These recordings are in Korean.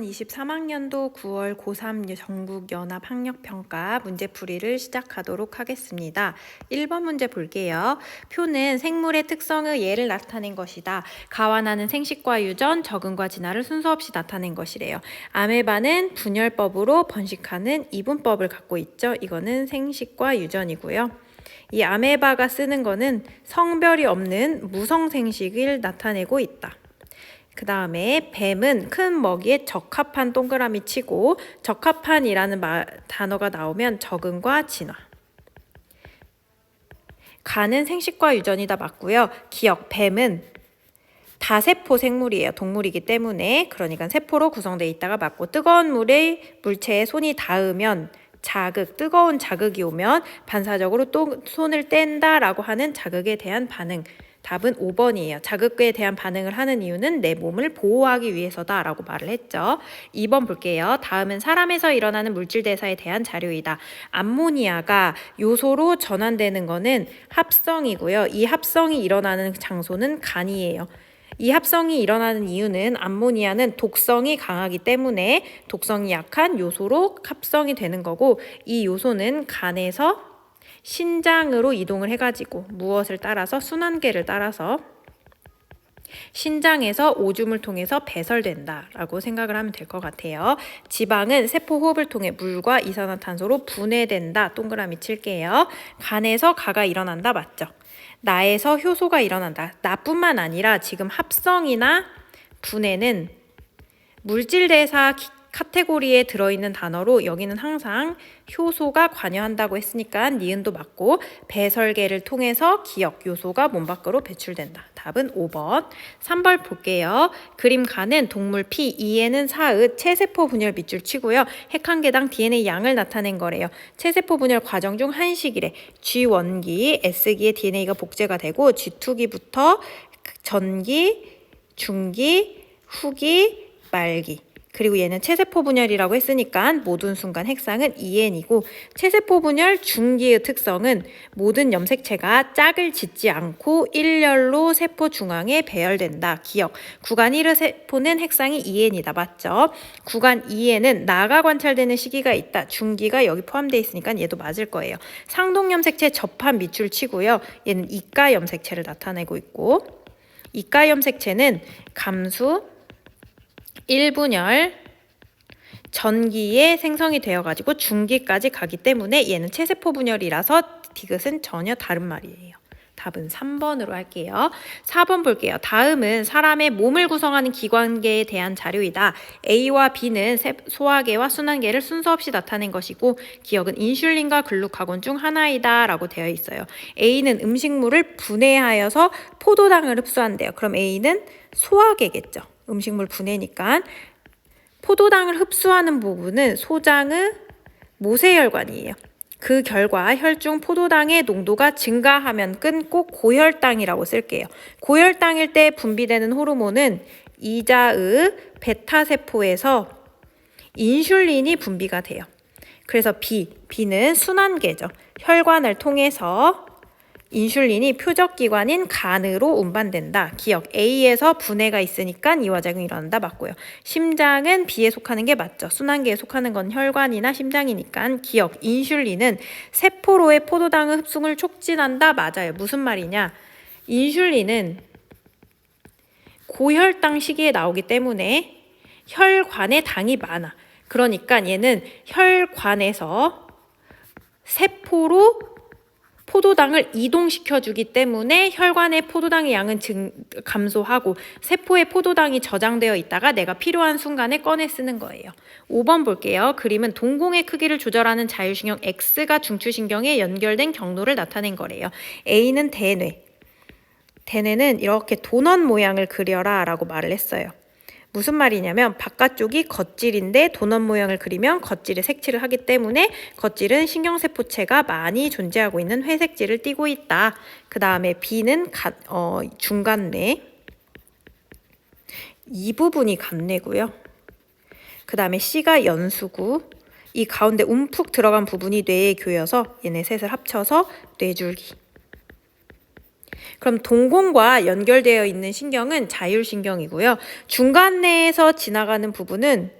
2023학년도 9월 고3 전국연합학력평가 문제풀이를 시작하도록 하겠습니다. 1번 문제 볼게요. 표는 생물의 특성의 예를 나타낸 것이다. 가와 나는 생식과 유전, 적응과 진화를 순서 없이 나타낸 것이래요. 아메바는 분열법으로 번식하는 이분법을 갖고 있죠. 이거는 생식과 유전이고요. 이 아메바가 쓰는 거는 성별이 없는 무성생식을 나타내고 있다. 그 다음에 뱀은 큰 먹이에 적합한 동그라미 치고 적합한이라는 단어가 나오면 적응과 진화. 가는 생식과 유전이다 맞고요. 기억, 뱀은 다세포 생물이에요. 동물이기 때문에 그러니까 세포로 구성되어 있다가 맞고 뜨거운 물체에 손이 닿으면 뜨거운 자극이 오면 반사적으로 또 손을 뗀다라고 하는 자극에 대한 반응. 답은 5번이에요. 자극에 대한 반응을 하는 이유는 내 몸을 보호하기 위해서다라고 말을 했죠. 2번 볼게요. 다음은 사람에서 일어나는 물질 대사에 대한 자료이다. 암모니아가 요소로 전환되는 거는 합성이고요. 이 합성이 일어나는 장소는 간이에요. 이 합성이 일어나는 이유는 암모니아는 독성이 강하기 때문에 독성이 약한 요소로 합성이 되는 거고 이 요소는 간에서 신장으로 이동을 해가지고 무엇을 따라서 순환계를 따라서 신장에서 오줌을 통해서 배설된다라고 생각을 하면 될 것 같아요. 지방은 세포 호흡을 통해 물과 이산화탄소로 분해된다. 동그라미 칠게요. 간에서 가가 일어난다. 맞죠? 나에서 효소가 일어난다. 나뿐만 아니라 지금 합성이나 분해는 물질대사 카테고리에 들어있는 단어로 여기는 항상 효소가 관여한다고 했으니까 니은도 맞고 배설계를 통해서 기억, 요소가 몸 밖으로 배출된다. 답은 5번. 3번 볼게요. 그림 가는 동물 피, 2에는 사의 체세포 분열 밑줄 치고요. 핵 한 개당 DNA 양을 나타낸 거래요. 체세포 분열 과정 중 한식이래. G1기, S기에 DNA가 복제가 되고 G2기부터 전기, 중기, 후기, 말기. 그리고 얘는 체세포 분열이라고 했으니까 모든 순간 핵상은 2N이고 체세포 분열 중기의 특성은 모든 염색체가 짝을 짓지 않고 일렬로 세포 중앙에 배열된다. 기억. 구간 1의 세포는 핵상이 2N이다. 맞죠? 구간 2N은 나가 관찰되는 시기가 있다. 중기가 여기 포함되어 있으니까 얘도 맞을 거예요. 상동 염색체 접합 밑줄 치고요. 얘는 이가 염색체를 나타내고 있고 이가 염색체는 감수 1분열 전기에 생성이 되어가지고 중기까지 가기 때문에 얘는 체세포 분열이라서 디귿은 전혀 다른 말이에요. 답은 3번으로 할게요. 4번 볼게요. 다음은 사람의 몸을 구성하는 기관계에 대한 자료이다. A와 B는 소화계와 순환계를 순서 없이 나타낸 것이고 기억은 인슐린과 글루카곤 중 하나이다 라고 되어 있어요. A는 음식물을 분해하여서 포도당을 흡수한대요. 그럼 A는 소화계겠죠. 음식물 분해니까 포도당을 흡수하는 부분은 소장의 모세혈관이에요. 그 결과 혈중 포도당의 농도가 증가하면 꼭 고혈당이라고 쓸게요. 고혈당일 때 분비되는 호르몬은 이자의 베타세포에서 인슐린이 분비가 돼요. 그래서 B는 순환계죠. 혈관을 통해서 인슐린이 표적기관인 간으로 운반된다. 기억, A에서 분해가 있으니까 이화작용이 일어난다. 맞고요. 심장은 B에 속하는 게 맞죠. 순환계에 속하는 건 혈관이나 심장이니까 기억, 인슐린은 세포로의 포도당의 흡수를 촉진한다. 맞아요. 무슨 말이냐? 인슐린은 고혈당 시기에 나오기 때문에 혈관에 당이 많아. 그러니까 얘는 혈관에서 세포로 포도당을 이동시켜주기 때문에 혈관의 포도당의 양은 감소하고 세포에 포도당이 저장되어 있다가 내가 필요한 순간에 꺼내 쓰는 거예요. 5번 볼게요. 그림은 동공의 크기를 조절하는 자율신경 X가 중추신경에 연결된 경로를 나타낸 거래요. A는 대뇌. 대뇌는 이렇게 도넛 모양을 그려라 라고 말을 했어요. 무슨 말이냐면 바깥쪽이 겉질인데 도넛 모양을 그리면 겉질에 색칠을 하기 때문에 겉질은 신경세포체가 많이 존재하고 있는 회색질을 띠고 있다. 그 다음에 B는 중간뇌. 이 부분이 간뇌고요. 그 다음에 C가 연수구. 이 가운데 움푹 들어간 부분이 뇌의 교여서 얘네 셋을 합쳐서 뇌줄기. 그럼 동공과 연결되어 있는 신경은 자율신경이고요. 중간내에서 지나가는 부분은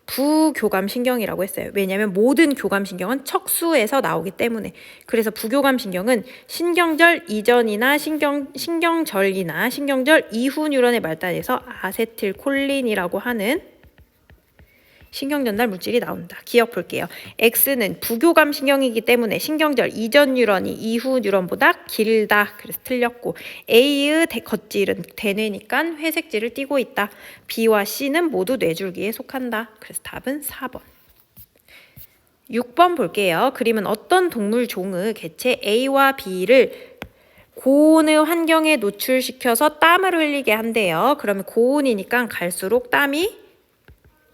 부교감신경이라고 했어요. 왜냐하면 모든 교감신경은 척수에서 나오기 때문에. 그래서 부교감신경은 신경절 이전이나 신경절이나 신경절 이후 뉴런의 말단에서 아세틸콜린이라고 하는 신경전달 물질이 나온다. 기억 볼게요. X는 부교감 신경이기 때문에 신경절 이전 뉴런이 이후 뉴런보다 길다. 그래서 틀렸고 A의 겉질은 대뇌니까 회색질을 띠고 있다. B와 C는 모두 뇌줄기에 속한다. 그래서 답은 4번. 6번 볼게요. 그림은 어떤 동물 종의 개체 A와 B를 고온의 환경에 노출시켜서 땀을 흘리게 한대요. 그러면 고온이니까 갈수록 땀이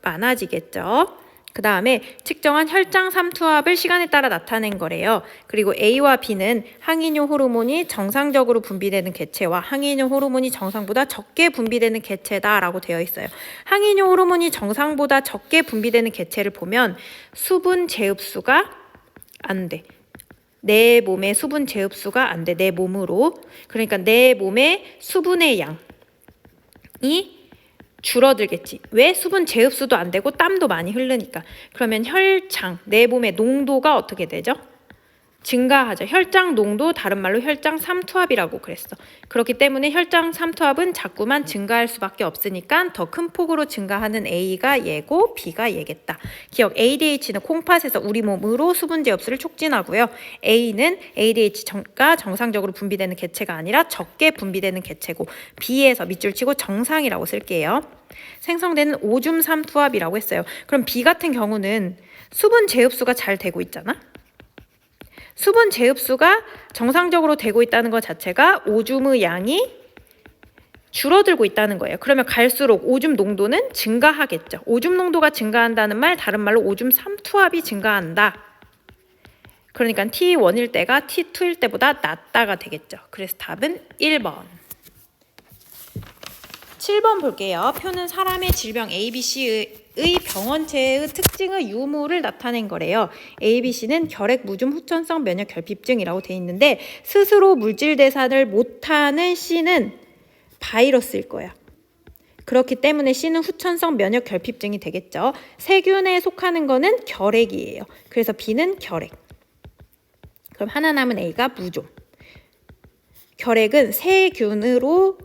많아지겠죠. 그 다음에 측정한 혈장 삼투압을 시간에 따라 나타낸 거래요. 그리고 A와 B는 항이뇨 호르몬이 정상적으로 분비되는 개체와 항이뇨 호르몬이 정상보다 적게 분비되는 개체다라고 되어 있어요. 항이뇨 호르몬이 정상보다 적게 분비되는 개체를 보면 수분 재흡수가 안 돼. 내 몸의 수분 재흡수가 안 돼. 내 몸으로. 그러니까 내 몸의 수분의 양이 줄어들겠지. 왜? 수분 재흡수도 안 되고 땀도 많이 흐르니까. 그러면 혈장, 내 몸의 농도가 어떻게 되죠? 증가하죠. 혈장 농도, 다른 말로 혈장 삼투압이라고 그랬어. 그렇기 때문에 혈장 삼투압은 자꾸만 증가할 수밖에 없으니까 더 큰 폭으로 증가하는 A가 얘고 B가 얘겠다. 기억, ADH는 콩팥에서 우리 몸으로 수분 재흡수를 촉진하고요. A는 ADH가 정상적으로 분비되는 개체가 아니라 적게 분비되는 개체고 B에서 밑줄 치고 정상이라고 쓸게요. 생성되는 오줌 삼투압이라고 했어요. 그럼 B 같은 경우는 수분 재흡수가 잘 되고 있잖아. 수분 재흡수가 정상적으로 되고 있다는 것 자체가 오줌의 양이 줄어들고 있다는 거예요. 그러면 갈수록 오줌 농도는 증가하겠죠. 오줌 농도가 증가한다는 말, 다른 말로 오줌 삼투압이 증가한다. 그러니까 T1일 때가 T2일 때보다 낮다가 되겠죠. 그래서 답은 1번. 7번 볼게요. 표는 사람의 질병 ABC의 병원체의 특징의 유무를 나타낸 거래요. ABC는 결핵 무좀 후천성 면역 결핍증이라고 돼 있는데 스스로 물질 대사를 못하는 C는 바이러스일 거야. 그렇기 때문에 C는 후천성 면역 결핍증이 되겠죠. 세균에 속하는 거는 결핵이에요. 그래서 B는 결핵. 그럼 하나 남은 A가 무좀. 결핵은 세균으로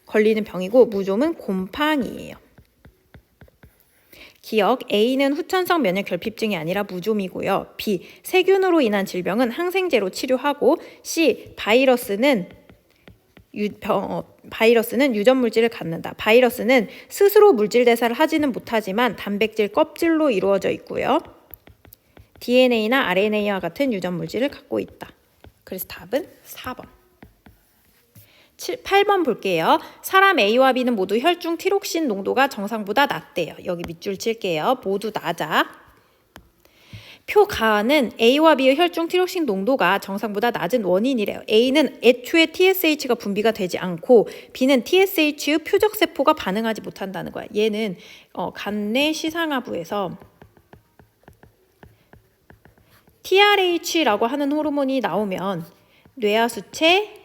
걸리는 병이고 무좀은 곰팡이에요. 기억, A는 후천성 면역 결핍증이 아니라 무좀이고요. B, 세균으로 인한 질병은 항생제로 치료하고 C, 바이러스는 유전 물질을 갖는다. 바이러스는 스스로 물질 대사를 하지는 못하지만 단백질 껍질로 이루어져 있고요. DNA나 RNA와 같은 유전 물질을 갖고 있다. 그래서 답은 4번. 8번 볼게요. 사람 A와 B는 모두 혈중 티록신 농도가 정상보다 낮대요. 여기 밑줄 칠게요. 모두 낮아. 표 가는 A와 B의 혈중 티록신 농도가 정상보다 낮은 원인이래요. A는 애초에 TSH가 분비가 되지 않고 B는 TSH의 표적세포가 반응하지 못한다는 거야. 얘는 간내 시상하부에서 TRH라고 하는 호르몬이 나오면 뇌하수체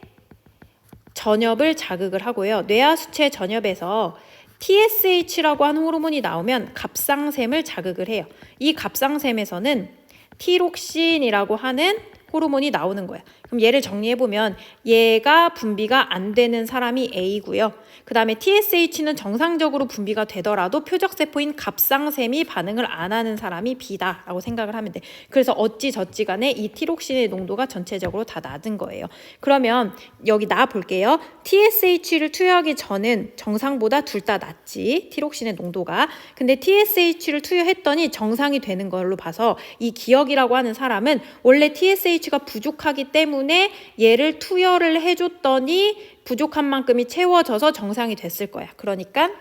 전엽을 자극을 하고요. 뇌하수체 전엽에서 TSH라고 하는 호르몬이 나오면 갑상샘을 자극을 해요. 이 갑상샘에서는 티록신이라고 하는 호르몬이 나오는 거야. 그럼 얘를 정리해보면 얘가 분비가 안 되는 사람이 A고요. 그 다음에 TSH는 정상적으로 분비가 되더라도 표적세포인 갑상샘이 반응을 안 하는 사람이 B다 라고 생각을 하면 돼. 그래서 어찌저찌 간에 이 티록신의 농도가 전체적으로 다 낮은 거예요. 그러면 여기 나 볼게요. TSH를 투여하기 전은 정상보다 둘 다 낮지. 티록신의 농도가. 근데 TSH를 투여했더니 정상이 되는 걸로 봐서 이 기억이라고 하는 사람은 원래 TSH가 부족하기 때문에 얘를 투여를 해줬더니 부족한 만큼이 채워져서 정상이 됐을 거야. 그러니까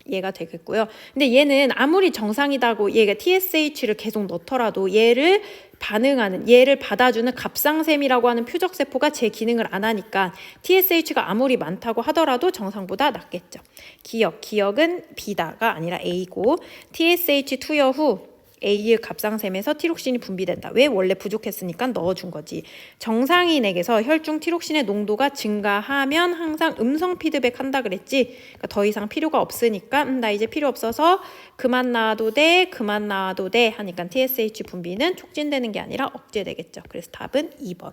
얘가 되겠고요. 근데 얘는 아무리 정상이다고 얘가 TSH를 계속 넣더라도 얘를 받아주는 갑상샘이라고 하는 표적세포가 제 기능을 안 하니까 TSH가 아무리 많다고 하더라도 정상보다 낮겠죠. 기억은 B다가 아니라 A고 TSH 투여 후 A의 갑상샘에서 티록신이 분비된다. 왜? 원래 부족했으니까 넣어준 거지. 정상인에게서 혈중 티록신의 농도가 증가하면 항상 음성 피드백 한다 그랬지. 그러니까 더 이상 필요가 없으니까 나 이제 필요 없어서 그만 놔도 돼, 그만 놔도 돼 하니까 TSH 분비는 촉진되는 게 아니라 억제되겠죠. 그래서 답은 2번.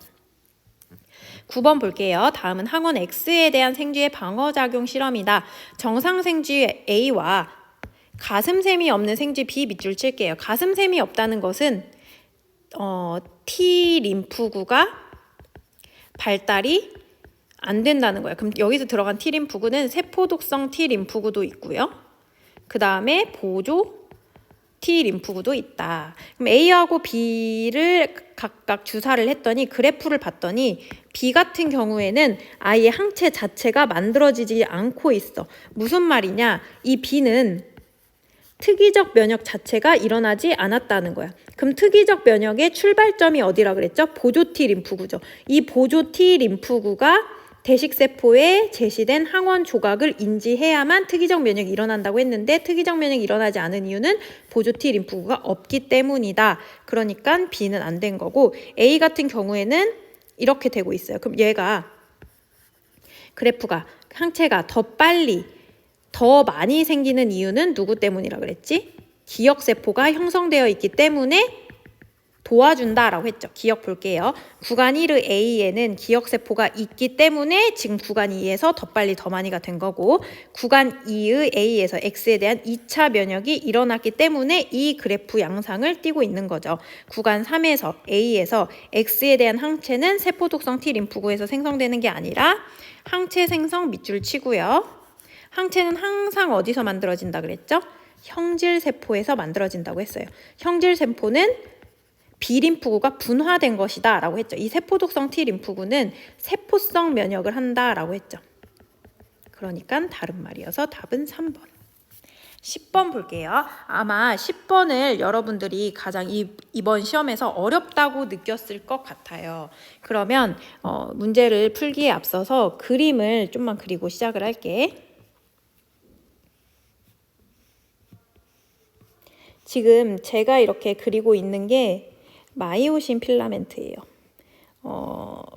9번 볼게요. 다음은 항원 X에 대한 생쥐의 방어작용 실험이다. 정상 생쥐 A와 가슴샘이 없는 생쥐 B 밑줄 칠게요. 가슴샘이 없다는 것은 T 림프구가 발달이 안 된다는 거야. 그럼 여기서 들어간 T 림프구는 세포독성 T 림프구도 있고요. 그 다음에 보조 T 림프구도 있다. 그럼 A하고 B를 각각 주사를 했더니 그래프를 봤더니 B 같은 경우에는 아예 항체 자체가 만들어지지 않고 있어. 무슨 말이냐? 이 B는 특이적 면역 자체가 일어나지 않았다는 거야. 그럼 특이적 면역의 출발점이 어디라 그랬죠? 보조 T 림프구죠. 이 보조 T 림프구가 대식세포에 제시된 항원 조각을 인지해야만 특이적 면역이 일어난다고 했는데 특이적 면역이 일어나지 않은 이유는 보조 T 림프구가 없기 때문이다. 그러니까 B는 안 된 거고 A 같은 경우에는 이렇게 되고 있어요. 그럼 얘가 그래프가 항체가 더 빨리 더 많이 생기는 이유는 누구 때문이라 그랬지? 기억세포가 형성되어 있기 때문에 도와준다라고 했죠. 기억 볼게요. 구간 1의 A에는 기억세포가 있기 때문에 지금 구간 2에서 더 빨리 더 많이가 된 거고 구간 2의 A에서 X에 대한 2차 면역이 일어났기 때문에 이 그래프 양상을 띠고 있는 거죠. 구간 3에서 A에서 X에 대한 항체는 세포독성 T 림프구에서 생성되는 게 아니라 항체 생성 밑줄 치고요. 항체는 항상 어디서 만들어진다 그랬죠? 형질세포에서 만들어진다고 했어요. 형질세포는 B림프구가 분화된 것이다 라고 했죠. 이 세포독성 T림프구는 세포성 면역을 한다 라고 했죠. 그러니까 다른 말이어서 답은 3번. 10번 볼게요. 아마 10번을 여러분들이 가장 이번 시험에서 어렵다고 느꼈을 것 같아요. 그러면 문제를 풀기에 앞서서 그림을 좀만 그리고 시작을 할게. 지금 제가 이렇게 그리고 있는 게 마이오신 필라멘트예요.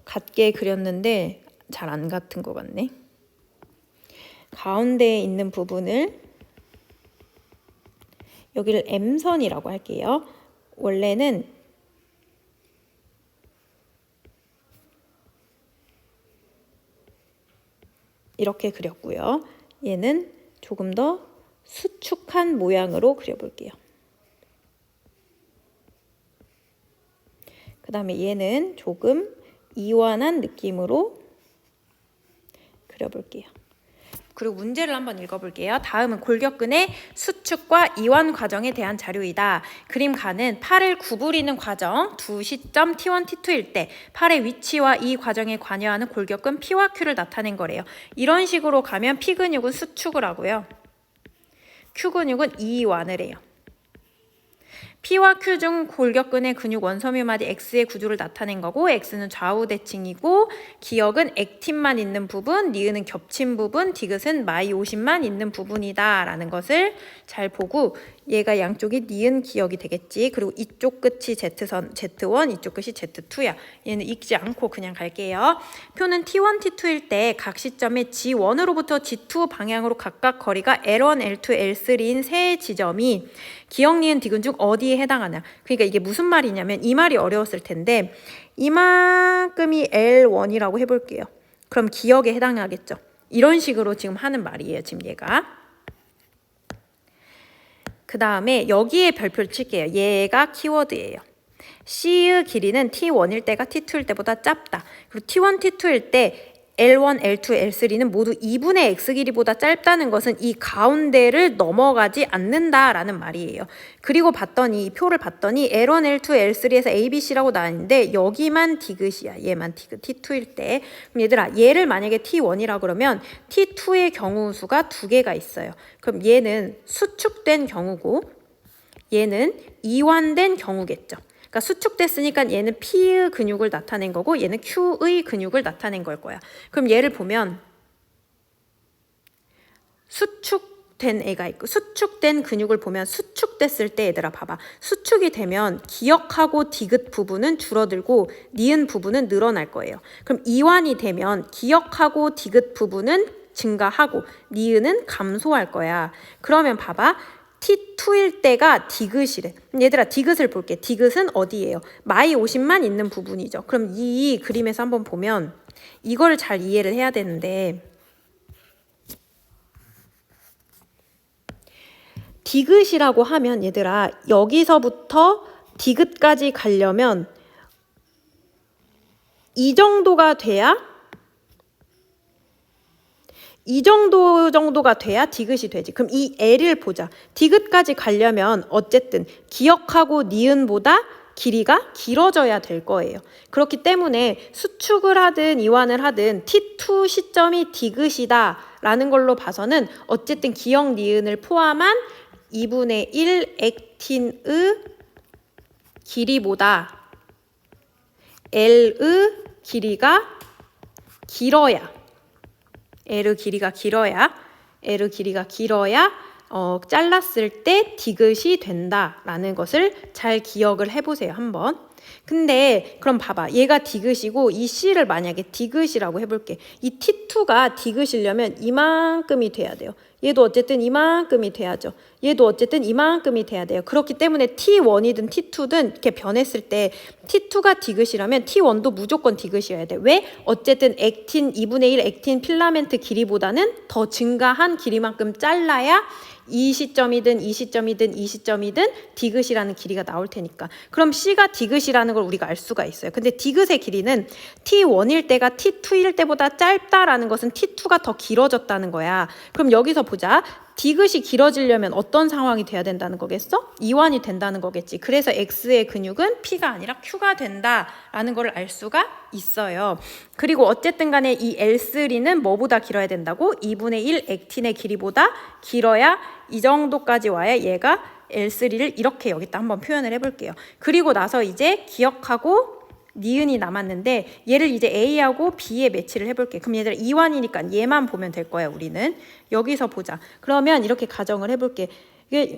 같게 그렸는데 잘 안 같은 것 같네. 가운데에 있는 부분을 여기를 M선이라고 할게요. 원래는 이렇게 그렸고요. 얘는 조금 더 수축한 모양으로 그려볼게요. 그 다음에 얘는 조금 이완한 느낌으로 그려볼게요. 그리고 문제를 한번 읽어볼게요. 다음은 골격근의 수축과 이완 과정에 대한 자료이다. 그림가는 팔을 구부리는 과정, 두 시점 T1, T2일 때 팔의 위치와 이 과정에 관여하는 골격근 P와 Q를 나타낸 거래요. 이런 식으로 가면 P 근육은 수축을 하고요. Q 근육은 이완을 해요. P와 Q 중 골격근의 근육 원섬유마디 X의 구조를 나타낸 거고 X는 좌우 대칭이고 기역은 액틴만 있는 부분, 니은은 겹친 부분, 디귿은 마이오신만 있는 부분이다 라는 것을 잘 보고 얘가 양쪽이 니은 기역이 되겠지. 그리고 이쪽 끝이 Z선, Z1, 이쪽 끝이 Z2야. 얘는 읽지 않고 그냥 갈게요. 표는 T1, T2일 때 각 시점에 G1으로부터 G2 방향으로 각각 거리가 L1, L2, L3인 세 지점이 기역, 니은, 디귿 중 어디에 해당하냐. 그러니까 이게 무슨 말이냐면 이 말이 어려웠을 텐데 이만큼이 L1이라고 해볼게요. 그럼 기역에 해당하겠죠. 이런 식으로 지금 하는 말이에요. 지금 얘가. 그 다음에 여기에 별표를 칠게요. 얘가 키워드예요. C의 길이는 T1일 때가 T2일 때보다 짧다. 그리고 T1, T2일 때 L1, L2, L3는 모두 2분의 X 길이보다 짧다는 것은 이 가운데를 넘어가지 않는다라는 말이에요. 그리고 봤더니 이 표를 봤더니 L1, L2, L3에서 A, B, C라고 나왔는데 여기만 디귿이야. 얘만 디귿 T2일 때. 그럼 얘들아 얘를 만약에 T1이라 그러면 T2의 경우 수가 2개가 있어요. 그럼 얘는 수축된 경우고 얘는 이완된 경우겠죠. 그러니까 수축됐으니까 얘는 P의 근육을 나타낸 거고 얘는 Q의 근육을 나타낸 걸 거야. 그럼 얘를 보면 수축 수축된 애가 있고, 수축된 근육을 보면 수축됐을 때 얘들아 봐봐. 수축이 되면 기역하고 디귿 부분은 줄어들고 니은 부분은 늘어날 거예요. 그럼 이완이 되면 기역하고 디귿 부분은 증가하고 니은은 감소할 거야. 그러면 봐봐. T2일 때가 디귿이래. 얘들아 디귿을 볼게. 디귿은 어디예요? 마이 50만 있는 부분이죠. 그럼 이 그림에서 한번 보면 이걸 잘 이해를 해야 되는데, 디귿이라고 하면 얘들아 여기서부터 디귿까지 가려면 이 정도가 돼야 정도가 돼야 디귿이 되지. 그럼 이 L을 보자. 디귿까지 가려면 어쨌든 기역하고 니은보다 길이가 길어져야 될 거예요. 그렇기 때문에 수축을 하든 이완을 하든 T2 시점이 디귿이다 라는 걸로 봐서는 어쨌든 기역 니은을 포함한 2분의 1 액틴의 길이보다 L의 길이가 길어야 잘랐을 때 디귿이 된다라는 것을 잘 기억을 해보세요, 한번. 근데 그럼 봐봐. 얘가 디귿이고 이 C를 만약에 디귿이라고 해볼게. 이 T2가 디귿이려면 이만큼이 돼야 돼요. 얘도 어쨌든 이만큼이 돼야죠. 얘도 어쨌든 이만큼이 돼야 돼요. 그렇기 때문에 T1이든 T2든 이렇게 변했을 때 T2가 디귿이라면 T1도 무조건 디귿이어야 돼. 왜? 어쨌든 액틴 2분의 1 액틴 필라멘트 길이보다는 더 증가한 길이만큼 잘라야 이 시점이든 이 시점이든 이 시점이든 디귿이라는 길이가 나올 테니까. 그럼 C가 디귿이라는 걸 우리가 알 수가 있어요. 근데 디귿의 길이는 T1일 때가 T2일 때보다 짧다라는 것은 T2가 더 길어졌다는 거야. 그럼 여기서 보자. 디귿이 길어지려면 어떤 상황이 돼야 된다는 거겠어? 이완이 된다는 거겠지. 그래서 X의 근육은 P가 아니라 Q가 된다라는 걸 알 수가 있어요. 그리고 어쨌든 간에 이 L3는 뭐보다 길어야 된다고? 2분의 1 액틴의 길이보다 길어야 이 정도까지 와야 얘가 L3를 이렇게 여기다 한번 표현을 해볼게요. 그리고 나서 이제 기역하고 니은이 남았는데 얘를 이제 A하고 B에 매치를 해볼게. 그럼 얘들아 이완이니까 얘만 보면 될 거야. 우리는 여기서 보자. 그러면 이렇게 가정을 해볼게.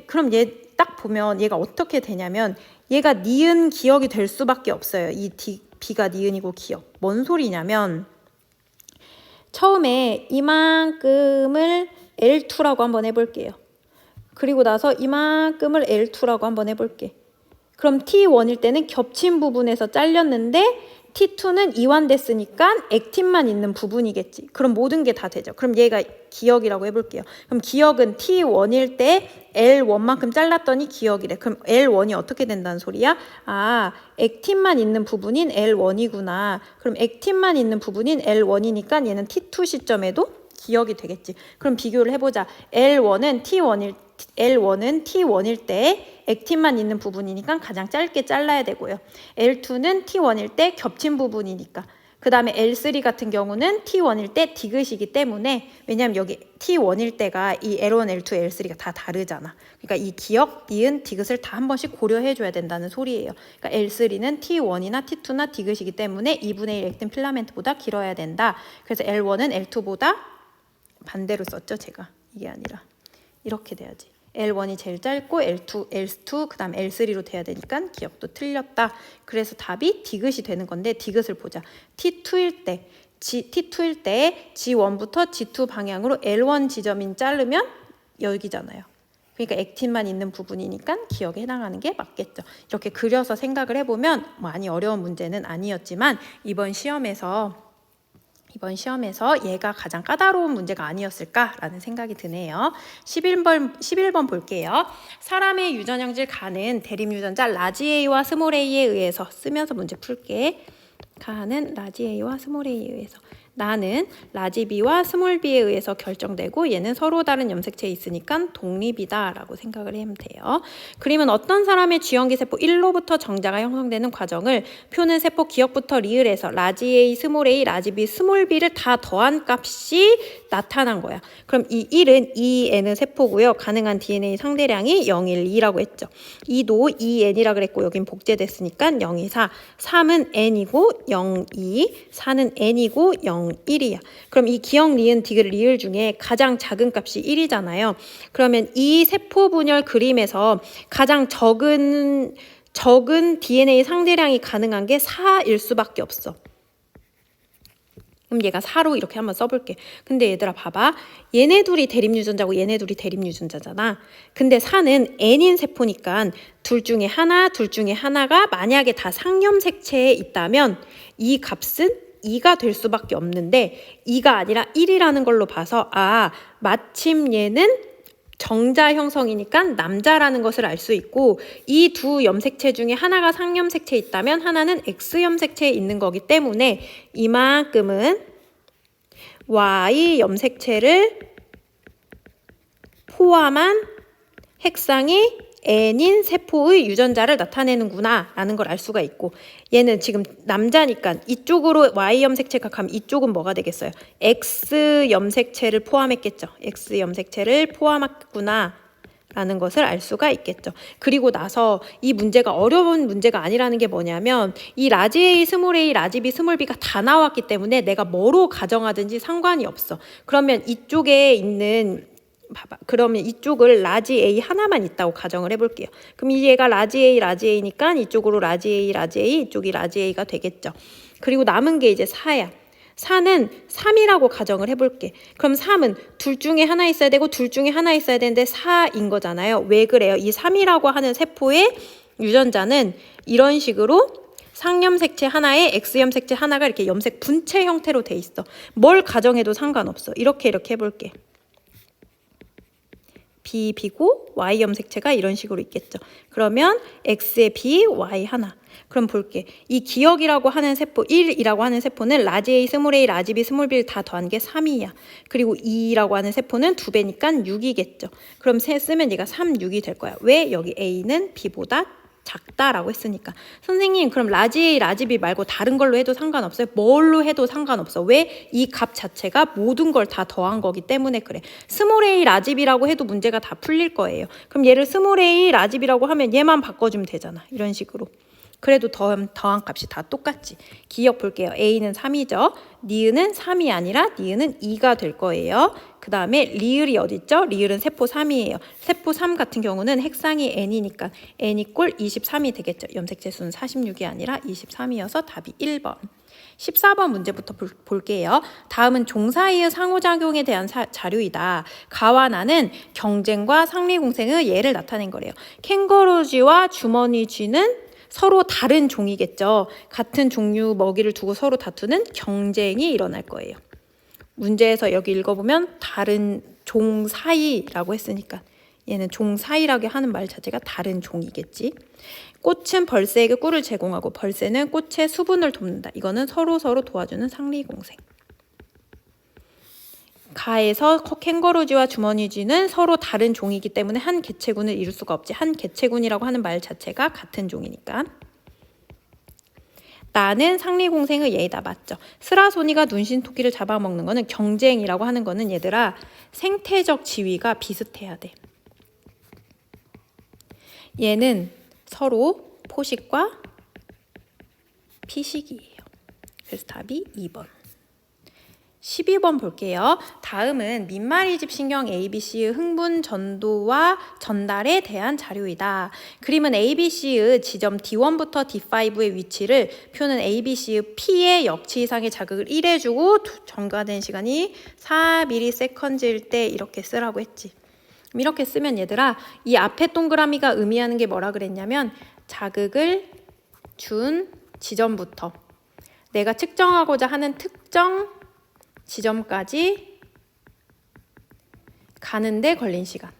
그럼 얘 딱 보면 얘가 어떻게 되냐면 얘가 니은 기역이 될 수밖에 없어요. 이 B가 니은이고 기역. 뭔 소리냐면 처음에 이만큼을 L2라고 한번 해볼게요. 그리고 나서 이만큼을 L2라고 한번 해볼게. 그럼 T1일 때는 겹친 부분에서 잘렸는데 T2는 이완됐으니까 액틴만 있는 부분이겠지. 그럼 모든 게 다 되죠. 그럼 얘가 기역이라고 해볼게요. 그럼 기역은 T1일 때 L1만큼 잘랐더니 기역이래. 그럼 L1이 어떻게 된다는 소리야? 아, 액틴만 있는 부분인 L1이구나. 그럼 액틴만 있는 부분인 L1이니까 얘는 T2 시점에도 기역이 되겠지. 그럼 비교를 해보자. L1은 T1일 때 액틴만 있는 부분이니까 가장 짧게 잘라야 되고요. L2는 T1일 때 겹친 부분이니까. 그 다음에 L3 같은 경우는 T1일 때 디귿이기 때문에, 왜냐하면 여기 T1일 때가 이 L1, L2, L3가 다 다르잖아. 그러니까 이 기역, 니은, 디귿을 다 한 번씩 고려해줘야 된다는 소리예요. 그러니까 L3는 T1이나 T2나 디귿이기 때문에 2분의 1 액틴 필라멘트보다 길어야 된다. 그래서 L1은 L2보다 반대로 썼죠, 제가. 이게 아니라 이렇게 돼야지. L1이 제일 짧고 L2, 그 다음 L3로 돼야 되니까 기억도 틀렸다. 그래서 답이 디귿이 되는 건데 디귿을 보자. T2일 때 G1부터 G2 방향으로 L1 지점인 자르면 여기잖아요. 그러니까 액틴만 있는 부분이니까 기억에 해당하는 게 맞겠죠. 이렇게 그려서 생각을 해보면 많이 어려운 문제는 아니었지만 이번 시험에서 얘가 가장 까다로운 문제가 아니었을까라는 생각이 드네요. 11번 볼게요. 사람의 유전형질 가는 대립유전자 라지 A와 스몰 A에 의해서 쓰면서 문제 풀게. 가는 라지 A와 스몰 A에 의해서. 나는 라지 B와 스몰 B에 의해서 결정되고 얘는 서로 다른 염색체에 있으니까 독립이다 라고 생각을 하면 돼요. 그림은 어떤 사람의 쥐형기 세포 1로부터 정자가 형성되는 과정을 표는 세포 기역부터 리을에서 라지 A, 스몰 A, 라지 B, 스몰 B를 다 더한 값이 나타난 거야. 그럼 이 1은 2N의 세포고요. 가능한 DNA 상대량이 0, 1, 2라고 했죠. 2도 2N이라 그랬고 여긴 복제됐으니까 0, 2, 4. 3은 N이고 0, 2. 4는 N이고 0, 0.01이야. 그럼 이 기억, 니은, 디귿, 리을 중에 가장 작은 값이 1이잖아요. 그러면 이 세포 분열 그림에서 가장 적은 DNA 상대량이 가능한 게 4일 수밖에 없어. 그럼 얘가 4로 이렇게 한번 써볼게. 근데 얘들아 봐봐. 얘네 둘이 대립유전자고 얘네 둘이 대립유전자잖아. 근데 4는 N인 세포니까 둘 중에 하나가 만약에 다 상염색체에 있다면 이 값은 2가 될 수밖에 없는데 2가 아니라 1이라는 걸로 봐서 마침 얘는 정자 형성이니까 남자라는 것을 알 수 있고 이 두 염색체 중에 하나가 상염색체에 있다면 하나는 X염색체에 있는 거기 때문에 이만큼은 Y 염색체를 포함한 핵상이 N인 세포의 유전자를 나타내는구나 라는 걸 알 수가 있고 얘는 지금 남자니까 이쪽으로 Y 염색체가 가면 이쪽은 뭐가 되겠어요? X 염색체를 포함했겠죠. X 염색체를 포함했구나 라는 것을 알 수가 있겠죠. 그리고 나서 이 문제가 어려운 문제가 아니라는 게 뭐냐면 이 라지 A, 스몰 a, 라지 B, 스몰 b가 다 나왔기 때문에 내가 뭐로 가정하든지 상관이 없어. 그러면 이쪽에 있는 봐봐. 그러면 이쪽을 라지 A 하나만 있다고 가정을 해볼게요. 그럼 얘가 라지 A니까 이쪽으로 라지 A, 이쪽이 라지 A가 되겠죠. 그리고 남은 게 이제 4야. 4는 3이라고 가정을 해볼게. 그럼 3은 둘 중에 하나 있어야 되고 둘 중에 하나 있어야 되는데 4인 거잖아요. 왜 그래요? 이 3이라고 하는 세포의 유전자는 이런 식으로 상염색체 하나에 X염색체 하나가 이렇게 염색 분체 형태로 돼 있어. 뭘 가정해도 상관없어. 이렇게 해볼게. B, B고 Y 염색체가 이런 식으로 있겠죠. 그러면 X에 B, Y 하나. 그럼 볼게. 이 기억이라고 하는 세포, 1이라고 하는 세포는 라지 A, 스몰 a, 라지 B, 스몰 b를 다 더한 게 3이야. 그리고 2라고 하는 세포는 2배니까 6이겠죠. 그럼 세 쓰면 얘가 3, 6이 될 거야. 왜? 여기 A는 B보다 작다라고 했으니까. 선생님 그럼 라지 A, 라지 B 말고 다른 걸로 해도 상관없어요? 뭘로 해도 상관없어. 왜? 이 값 자체가 모든 걸 다 더한 거기 때문에 그래. 스몰 A, 라지 B라고 해도 문제가 다 풀릴 거예요. 그럼 얘를 스몰 A, 라지 B라고 하면 얘만 바꿔주면 되잖아. 이런 식으로. 그래도 더한 값이 다 똑같지. 기억 볼게요. A는 3이죠. 니은은 3이 아니라 니은은 2가 될 거예요. 그 다음에 리을이 어디 있죠? 리을은 세포 3이에요. 세포 3 같은 경우는 핵상이 N이니까 N이 꼴 23이 되겠죠. 염색체 수는 46이 아니라 23이어서 답이 1번. 14번 문제부터 볼게요. 다음은 종사이의 상호작용에 대한 자료이다. 가와 나는 경쟁과 상리공생의 예를 나타낸 거래요. 캥거루쥐와 주머니쥐는 서로 다른 종이겠죠. 같은 종류 먹이를 두고 서로 다투는 경쟁이 일어날 거예요. 문제에서 여기 읽어보면 다른 종 사이라고 했으니까 얘는 종 사이라고 하는 말 자체가 다른 종이겠지. 꽃은 벌새에게 꿀을 제공하고 벌새는 꽃의 수분을 돕는다. 이거는 서로 도와주는 상리공생. 가에서 캥거루쥐와 주머니쥐는 서로 다른 종이기 때문에 한 개체군을 이룰 수가 없지. 한 개체군이라고 하는 말 자체가 같은 종이니까. 나는 상리공생의 예이다. 맞죠? 스라소니가 눈신토끼를 잡아먹는 거는 경쟁이라고 하는 거는 얘들아 생태적 지위가 비슷해야 돼. 얘는 서로 포식과 피식이에요. 그래서 답이 2번. 12번 볼게요. 다음은 민말이집 신경 ABC의 흥분 전도와 전달에 대한 자료이다. 그림은 ABC의 지점 D1부터 D5의 위치를 표는 ABC의 P의 역치 이상의 자극을 1 해주고 전가된 시간이 4ms일 때 이렇게 쓰라고 했지. 이렇게 쓰면 얘들아 이 앞에 동그라미가 의미하는 게 뭐라 그랬냐면 자극을 준 지점부터 내가 측정하고자 하는 특정 지점까지 가는데 걸린 시간.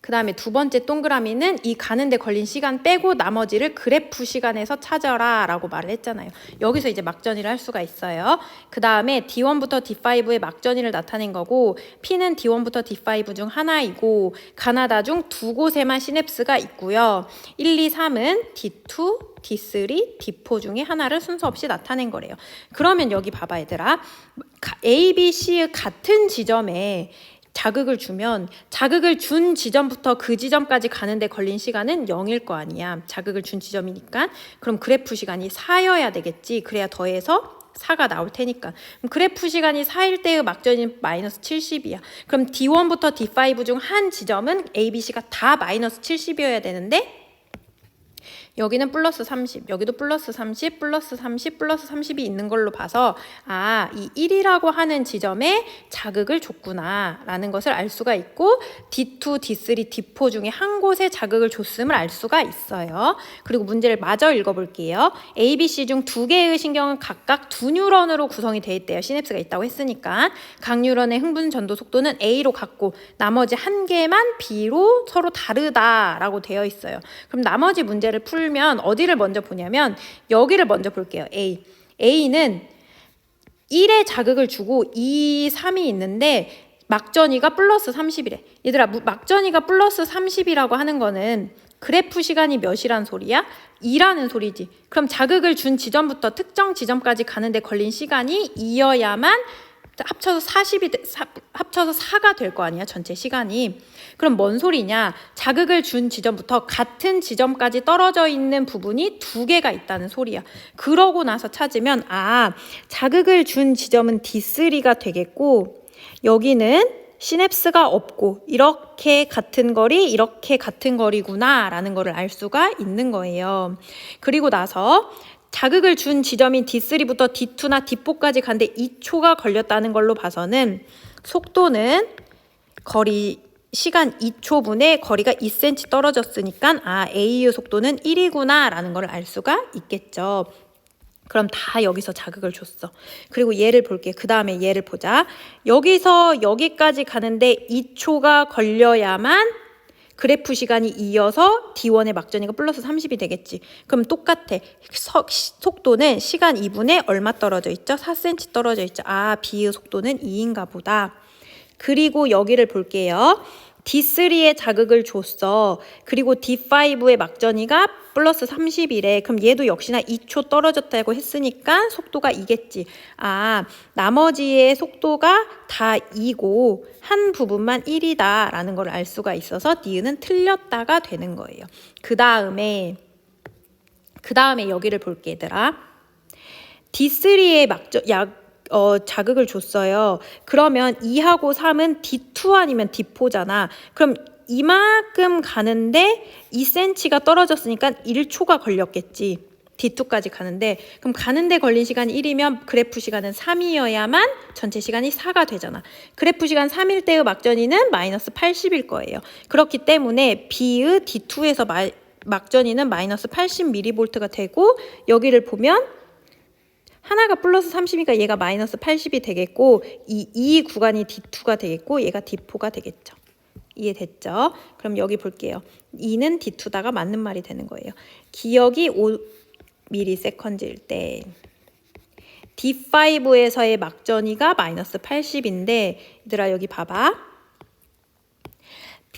그 다음에 두 번째 동그라미는 이 가는데 걸린 시간 빼고 나머지를 그래프 시간에서 찾아라 라고 말을 했잖아요. 여기서 이제 막전이를 할 수가 있어요. 그 다음에 D1부터 D5의 막전이를 나타낸 거고 P는 D1부터 D5 중 하나이고 가나다 중 두 곳에만 시냅스가 있고요. 1, 2, 3은 D2, D3, D4 중에 하나를 순서 없이 나타낸 거래요. 그러면 여기 봐봐 얘들아. A, B, C의 같은 지점에 자극을 주면 자극을 준 지점부터 그 지점까지 가는데 걸린 시간은 0일 거 아니야. 자극을 준 지점이니까. 그럼 그래프 시간이 4여야 되겠지. 그래야 더해서 4가 나올 테니까. 그럼 그래프 시간이 4일 때의 막전이 마이너스 70이야. 그럼 D1부터 D5 중 한 지점은 A, B, C가 다 마이너스 70이어야 되는데 여기는 플러스 30, 여기도 플러스 30, 플러스 30, 플러스 30이 있는 걸로 봐서 이 1이라고 하는 지점에 자극을 줬구나 라는 것을 알 수가 있고 D2, D3, D4 중에 한 곳에 자극을 줬음을 알 수가 있어요. 그리고 문제를 마저 읽어볼게요. A, B, C 중 두 개의 신경은 각각 두 뉴런으로 구성이 되어 있대요. 시냅스가 있다고 했으니까. 각 뉴런의 흥분 전도 속도는 A로 같고 나머지 한 개만 B로 서로 다르다라고 되어 있어요. 그럼 나머지 문제를 풀면 어디를 먼저 보냐면 여기를 먼저 볼게요. A. A는 1에 자극을 주고 2, 3이 있는데 막전이가 플러스 30이래. 얘들아, 막전이가 플러스 30이라고 하는 거는 그래프 시간이 몇이란 소리야? 2라는 소리지. 그럼 자극을 준 지점부터 특정 지점까지 가는데 걸린 시간이 2여야만 합쳐서 4가 될 거 아니야, 전체 시간이. 그럼 뭔 소리냐? 자극을 준 지점부터 같은 지점까지 떨어져 있는 부분이 두 개가 있다는 소리야. 그러고 나서 찾으면 자극을 준 지점은 D3가 되겠고 여기는 시냅스가 없고 이렇게 같은 거리, 이렇게 같은 거리구나 라는 거를 알 수가 있는 거예요. 그리고 나서 자극을 준 지점인 D3부터 D2나 D4까지 가는데 2초가 걸렸다는 걸로 봐서는 속도는 시간 2초분에 거리가 2cm 떨어졌으니까 AU 속도는 1이구나 라는 걸 알 수가 있겠죠. 그럼 다 여기서 자극을 줬어. 그리고 얘를 볼게. 그 다음에 얘를 보자. 여기서 여기까지 가는데 2초가 걸려야만 그래프 시간이 이어서 D1의 막전이가 플러스 30이 되겠지. 그럼 똑같아. 속도는 시간 2분에 얼마 떨어져 있죠? 4cm 떨어져 있죠. B의 속도는 2인가 보다. 그리고 여기를 볼게요. D3에 자극을 줬어. 그리고 D5의 막전이가 플러스 30이래. 그럼 얘도 역시나 2초 떨어졌다고 했으니까 속도가 2겠지. 나머지의 속도가 다 2고 한 부분만 1이다 라는 걸 알 수가 있어서 니은은 틀렸다가 되는 거예요. 그 다음에 여기를 볼게, 얘들아. D3의 자극을 줬어요. 그러면 2하고 3은 D2 아니면 D4잖아. 그럼 이만큼 가는데 2cm가 떨어졌으니까 1초가 걸렸겠지. D2까지 가는데 그럼 가는데 걸린 시간이 1이면 그래프 시간은 3이어야만 전체 시간이 4가 되잖아. 그래프 시간 3일 때의 막전이는 마이너스 80일 거예요. 그렇기 때문에 B의 D2에서 막전이는 마이너스 80mV가 되고 여기를 보면 하나가 플러스 30이니까 얘가 마이너스 80이 되겠고 이 구간이 D2가 되겠고 얘가 D4가 되겠죠. 이해됐죠? 그럼 여기 볼게요. 2는 D2다가 맞는 말이 되는 거예요. 기억이 5ms일 때 D5에서의 막전이가 마이너스 80인데 얘들아 여기 봐봐.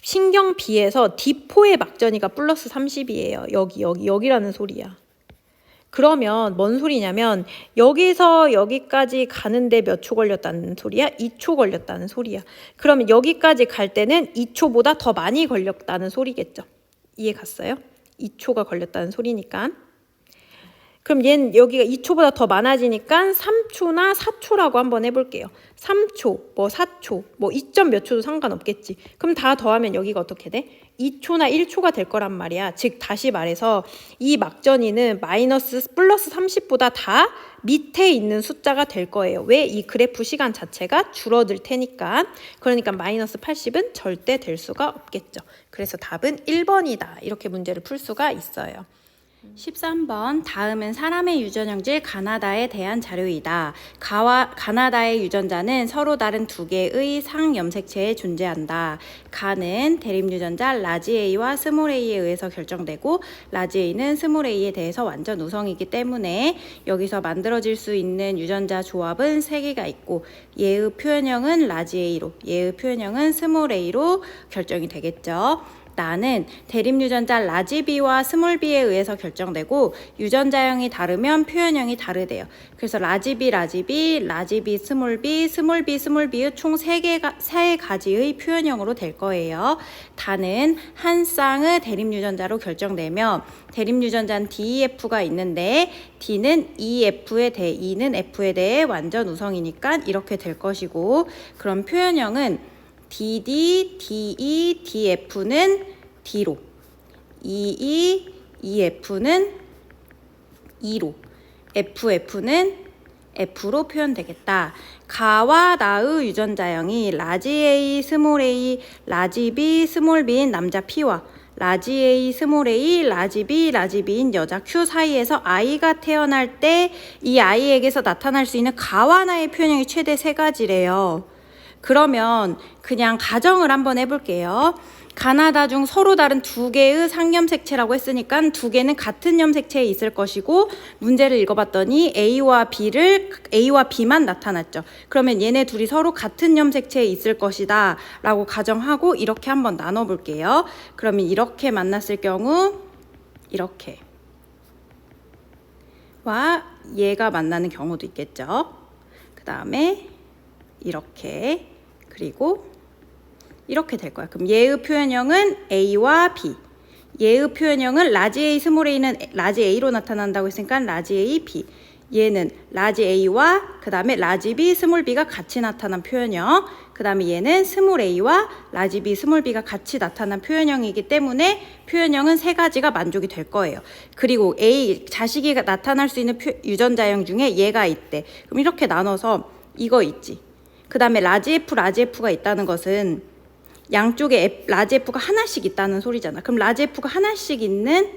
신경 B에서 D4의 막전이가 플러스 30이에요. 여기라는 소리야. 그러면 뭔 소리냐면 여기서 여기까지 가는데 몇 초 걸렸다는 소리야? 2초 걸렸다는 소리야. 그러면 여기까지 갈 때는 2초보다 더 많이 걸렸다는 소리겠죠. 이해 갔어요? 2초가 걸렸다는 소리니까. 그럼 얘는 여기가 2초보다 더 많아지니까 3초나 4초라고 한번 해볼게요. 3초, 4초, 2점 몇 초도 상관없겠지. 그럼 다 더하면 여기가 어떻게 돼? 2초나 1초가 될 거란 말이야. 즉 다시 말해서 이 막전이는 플러스 30보다 다 밑에 있는 숫자가 될 거예요. 왜? 이 그래프 시간 자체가 줄어들 테니까. 그러니까 마이너스 80은 절대 될 수가 없겠죠. 그래서 답은 1번이다. 이렇게 문제를 풀 수가 있어요. 13번 다음은 사람의 유전형질 가나다에 대한 자료이다. 가나다의 유전자는 서로 다른 두 개의 상염색체에 존재한다. 가는 대립유전자 라지 A와 스몰 A에 의해서 결정되고 라지 A는 스몰 A에 대해서 완전 우성이기 때문에 여기서 만들어질 수 있는 유전자 조합은 3개가 있고 얘의 표현형은 라지 A로 얘의 표현형은 스몰 A로 결정이 되겠죠. 나는 대립유전자 라지 B와 스몰 b에 의해서 결정되고 유전자형이 다르면 표현형이 다르대요. 그래서 라지 B, 라지 B, 라지 B, 스몰 B, 스몰 B, 스몰 B의 총 3가지의 표현형으로 될 거예요. 다는 한 쌍의 대립유전자로 결정되며 대립유전자는 DEF가 있는데 D는 EF에 대해 E는 F에 대해 완전 우성이니까 이렇게 될 것이고 그럼 표현형은 DD, DE, DF는 D로 EE, EF는 E로 FF는 F로 표현되겠다. 가와 나의 유전자형이 라지 A, 스몰 a, 라지 B, 스몰 b인 남자 P와 라지 A, 스몰 a, 라지 B, 라지 B인 여자 Q 사이에서 아이가 태어날 때 이 아이에게서 나타날 수 있는 가와 나의 표현형이 최대 3가지래요. 그러면 그냥 가정을 한번 해볼게요. 가나다 중 서로 다른 2개의 상염색체라고 했으니까 2개는 같은 염색체에 있을 것이고 문제를 읽어봤더니 A와 B만 나타났죠. 그러면 얘네 둘이 서로 같은 염색체에 있을 것이다 라고 가정하고 이렇게 한번 나눠볼게요. 그러면 이렇게 만났을 경우 이렇게 와 얘가 만나는 경우도 있겠죠. 그 다음에 이렇게 그리고 이렇게 될 거야. 그럼 얘의 표현형은 A와 B. 얘의 표현형은 라지 A, 스몰 a는 라지 A로 나타난다고 했으니까 라지 A, B. 얘는 라지 A와 그 다음에 라지 B, 스몰 B가 같이 나타난 표현형. 그 다음에 얘는 스몰 A와 라지 B, 스몰 B가 같이 나타난 표현형이기 때문에 표현형은 3가지가 만족이 될 거예요. 그리고 자식이 나타날 수 있는 유전자형 중에 얘가 있대. 그럼 이렇게 나눠서 이거 있지. 그 다음에 라지 F가 있다는 것은 양쪽에 라지 F가 하나씩 있다는 소리잖아. 그럼 라지 F가 하나씩 있는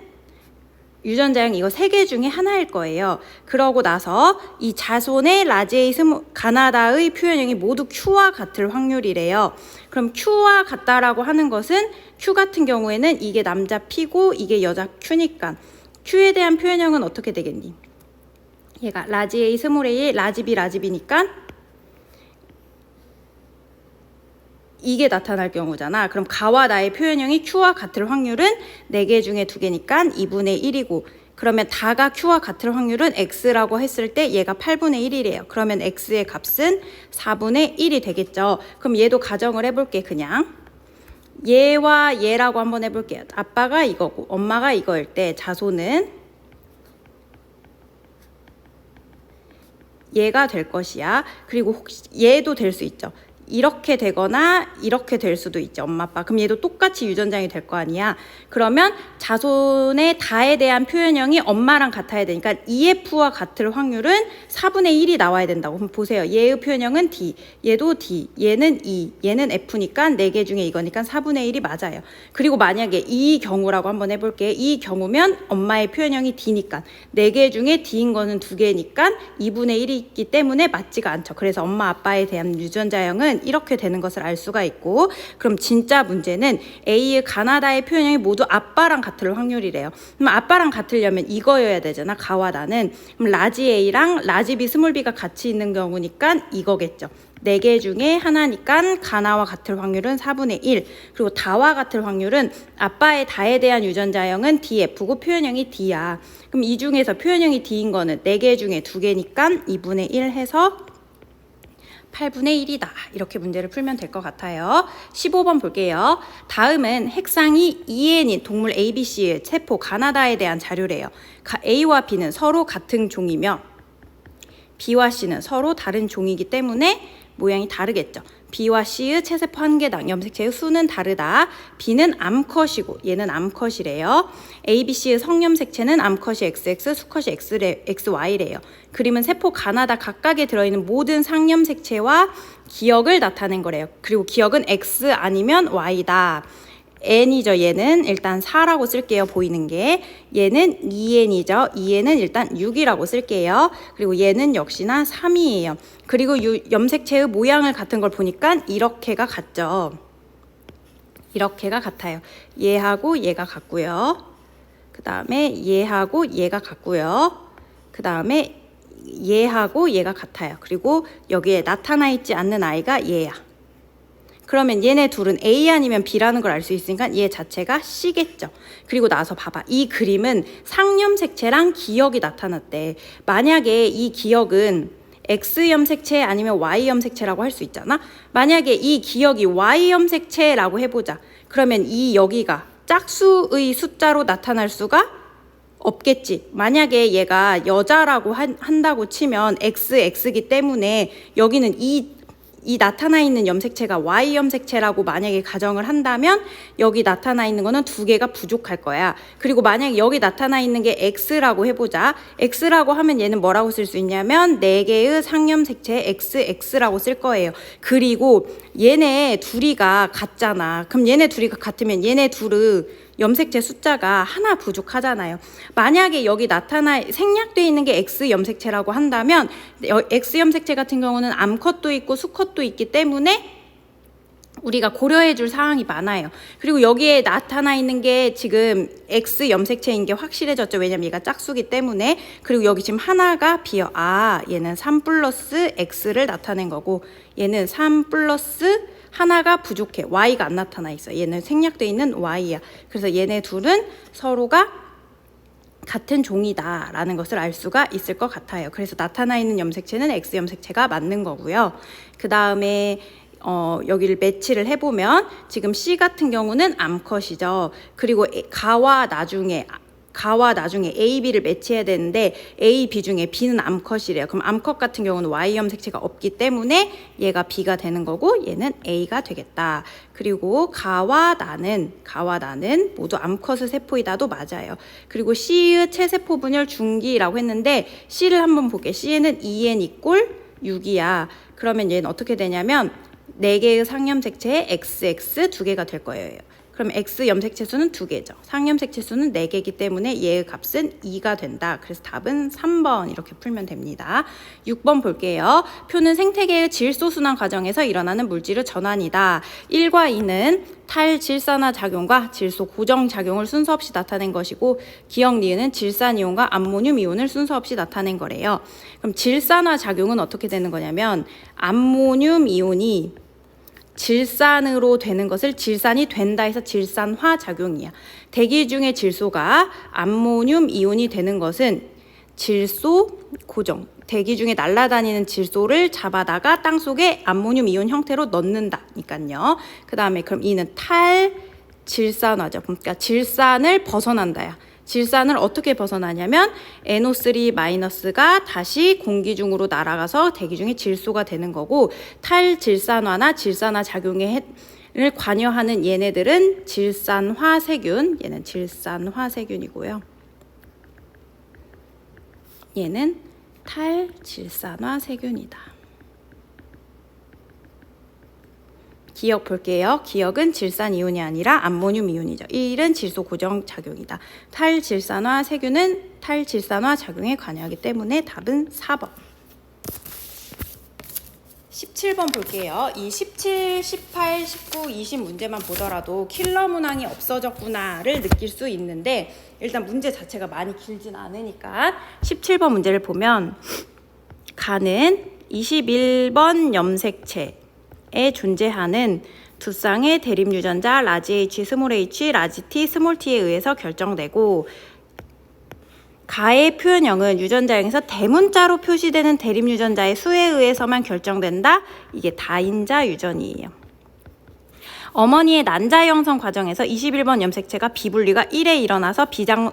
유전자형 이거 3개 중에 하나일 거예요. 그러고 나서 이 자손의 라지 A, 가나다의 표현형이 모두 Q와 같을 확률이래요. 그럼 Q와 같다라고 하는 것은 Q 같은 경우에는 이게 남자 P고 이게 여자 Q니까 Q에 대한 표현형은 어떻게 되겠니? 얘가 라지 A, 스몰 a, 라지 B, 라지 B니까 이게 나타날 경우잖아. 그럼 가와 나의 표현형이 Q와 같을 확률은 4개 중에 2개니까 2분의 1이고 그러면 다가 Q와 같을 확률은 X라고 했을 때 얘가 8분의 1이래요. 그러면 X의 값은 4분의 1이 되겠죠. 그럼 얘도 가정을 해볼게. 그냥 얘와 얘라고 한번 해볼게요. 아빠가 이거고 엄마가 이거일 때 자손은 얘가 될 것이야. 그리고 혹시 얘도 될 수 있죠. 이렇게 되거나 이렇게 될 수도 있죠. 엄마 아빠. 그럼 얘도 똑같이 유전자형이 될 거 아니야. 그러면 자손의 다에 대한 표현형이 엄마랑 같아야 되니까 EF와 같을 확률은 4분의 1이 나와야 된다고. 그럼 보세요. 얘의 표현형은 D, 얘도 D, 얘는 E, 얘는 F니까 4개 중에 이거니까 4분의 1이 맞아요. 그리고 만약에 이 경우라고 한번 해볼게요. 이 경우면 엄마의 표현형이 D니까 4개 중에 D인 거는 2개니까 2분의 1이 있기 때문에 맞지가 않죠. 그래서 엄마 아빠에 대한 유전자형은 이렇게 되는 것을 알 수가 있고 그럼 진짜 문제는 A의 가나다의 표현형이 모두 아빠랑 같을 확률이래요. 그럼 아빠랑 같으려면 이거여야 되잖아. 가와 나는. 그럼 라지 A랑 라지 B, 스몰 b가 같이 있는 경우니까 이거겠죠. 4개 중에 하나니까 가나와 같을 확률은 4분의 1 그리고 다와 같을 확률은 아빠의 다에 대한 유전자형은 DF고 표현형이 D야. 그럼 이 중에서 표현형이 D인 거는 4개 중에 2개니까 2분의 1 해서 8분의 1이다. 이렇게 문제를 풀면 될 것 같아요. 15번 볼게요. 다음은 핵상이 EN인 동물 ABC의 세포 가나다에 대한 자료래요. A와 B는 서로 같은 종이며 B와 C는 서로 다른 종이기 때문에 모양이 다르겠죠. B와 C의 체세포 한 개당 염색체의 수는 다르다. B는 암컷이고 얘는 암컷이래요. A, B, C의 성염색체는 암컷이 XX, 수컷이 XY래요. 그림은 세포 가나다 각각에 들어있는 모든 상염색체와 기억을 나타낸 거래요. 그리고 기억은 X 아니면 Y다. N이죠. 얘는 일단 4라고 쓸게요. 보이는 게. 얘는 2N이죠. 2N은 일단 6이라고 쓸게요. 그리고 얘는 역시나 3이에요. 그리고 염색체의 모양을 같은 걸 보니까 이렇게가 같죠. 이렇게가 같아요. 얘하고 얘가 같고요. 그 다음에 얘하고 얘가 같고요. 그 다음에 얘하고 얘가 같아요. 그리고 여기에 나타나 있지 않는 아이가 얘야. 그러면 얘네 둘은 A 아니면 B라는 걸 알 수 있으니까 얘 자체가 C겠죠. 그리고 나서 봐봐. 이 그림은 상염색체랑 기역이 나타났대. 만약에 이 기역은 X염색체 아니면 Y염색체라고 할 수 있잖아. 만약에 이 기역이 Y염색체라고 해보자. 그러면 이 여기가 짝수의 숫자로 나타날 수가 없겠지. 만약에 얘가 여자라고 한다고 치면 XX이기 때문에 여기는 이 나타나 있는 염색체가 Y염색체라고 만약에 가정을 한다면 여기 나타나 있는 거는 2개가 부족할 거야. 그리고 만약에 여기 나타나 있는 게 X라고 해보자. X라고 하면 얘는 뭐라고 쓸 수 있냐면 4개의 상염색체 XX라고 쓸 거예요. 그리고 얘네 둘이가 같잖아. 그럼 얘네 둘이가 같으면 얘네 둘의 염색체 숫자가 하나 부족하잖아요. 만약에 여기 생략되어 있는 게 X 염색체라고 한다면 X 염색체 같은 경우는 암컷도 있고 수컷도 있기 때문에 우리가 고려해 줄 사항이 많아요. 그리고 여기에 나타나 있는 게 지금 X 염색체인 게 확실해졌죠. 왜냐면 얘가 짝수기 때문에. 그리고 여기 지금 하나가 비어. 얘는 3 플러스 X를 나타낸 거고 얘는 3 플러스 하나가 부족해. Y가 안 나타나 있어. 얘는 생략되어 있는 Y야. 그래서 얘네 둘은 서로가 같은 종이다라는 것을 알 수가 있을 것 같아요. 그래서 나타나 있는 염색체는 X 염색체가 맞는 거고요. 그 다음에 여기를 매치를 해보면 지금 C 같은 경우는 암컷이죠. 그리고 가와 나중에 A, B를 매치해야 되는데 A, B 중에 B는 암컷이래요. 그럼 암컷 같은 경우는 Y 염색체가 없기 때문에 얘가 B가 되는 거고 얘는 A가 되겠다. 그리고 가와 나는 모두 암컷의 세포이다도 맞아요. 그리고 C의 체세포 분열 중기라고 했는데 C를 한번 볼게. C에는 2N 이꼴 6이야. 그러면 얘는 어떻게 되냐면 4개의 상염색체에 XX 2개가 될 거예요. 그럼 X 염색체 수는 2개죠. 상염색체 수는 4개이기 때문에 얘의 값은 2가 된다. 그래서 답은 3번 이렇게 풀면 됩니다. 6번 볼게요. 표는 생태계의 질소 순환 과정에서 일어나는 물질의 전환이다. 1과 2는 탈질산화 작용과 질소 고정 작용을 순서 없이 나타낸 것이고 기억 니은은 질산이온과 암모늄 이온을 순서 없이 나타낸 거래요. 그럼 질산화 작용은 어떻게 되는 거냐면 암모늄 이온이 질산으로 되는 것을 질산이 된다 해서 질산화 작용이야. 대기 중의 질소가 암모늄 이온이 되는 것은 질소 고정. 대기 중에 날아다니는 질소를 잡아다가 땅속에 암모늄 이온 형태로 넣는다니까요. 그 다음에 그럼 이는 탈질산화죠. 그러니까 질산을 벗어난다야. 질산을 어떻게 벗어나냐면 NO3- 다시 공기 중으로 날아가서 대기 중에 질소가 되는 거고 탈질산화나 질산화 작용에 관여하는 얘네들은 질산화세균, 얘는 질산화세균이고요. 얘는 탈질산화세균이다. 기억 볼게요. 기억은 질산 이온이 아니라 암모늄 이온이죠. 1은 질소 고정 작용이다. 탈질산화 세균은 탈질산화 작용에 관여하기 때문에 답은 4번. 17번 볼게요. 이 17, 18, 19, 20 문제만 보더라도 킬러 문항이 없어졌구나를 느낄 수 있는데 일단 문제 자체가 많이 길진 않으니까 17번 문제를 보면 가는 21번 염색체 에 존재하는 두 쌍의 대립 유전자 라지 H, 스몰 h, 라지 T, 스몰 t에 의해서 결정되고 가의 표현형은 유전자형에서 대문자로 표시되는 대립 유전자의 수에 의해서만 결정된다. 이게 다인자 유전이에요. 어머니의 난자 형성 과정에서 21번 염색체가 비분리가 1에 일어나서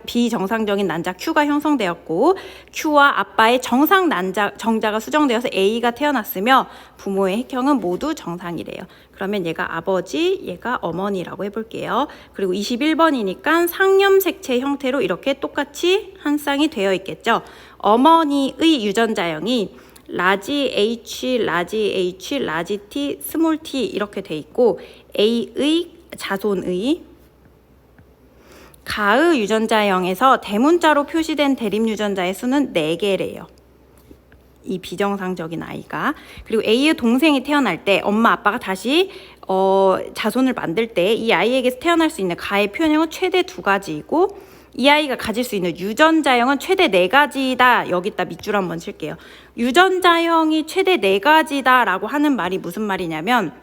비정상적인 난자 Q가 형성되었고 Q와 아빠의 정상 정자가 수정되어서 A가 태어났으며 부모의 획형은 모두 정상이래요. 그러면 얘가 아버지, 얘가 어머니라고 해볼게요. 그리고 21번이니까 상염색체 형태로 이렇게 똑같이 한 쌍이 되어 있겠죠. 어머니의 유전자형이 라지 H, 라지 T, 스몰 t 이렇게 돼 있고 A의 자손의 가의 유전자형에서 대문자로 표시된 대립 유전자의 수는 4개래요. 이 비정상적인 아이가. 그리고 A의 동생이 태어날 때 엄마 아빠가 다시 자손을 만들 때 이 아이에게서 태어날 수 있는 가의 표현형은 최대 2가지이고 이 아이가 가질 수 있는 유전자형은 최대 4가지다. 여기다 밑줄 한번 칠게요. 유전자형이 최대 4가지다 라고 하는 말이 무슨 말이냐면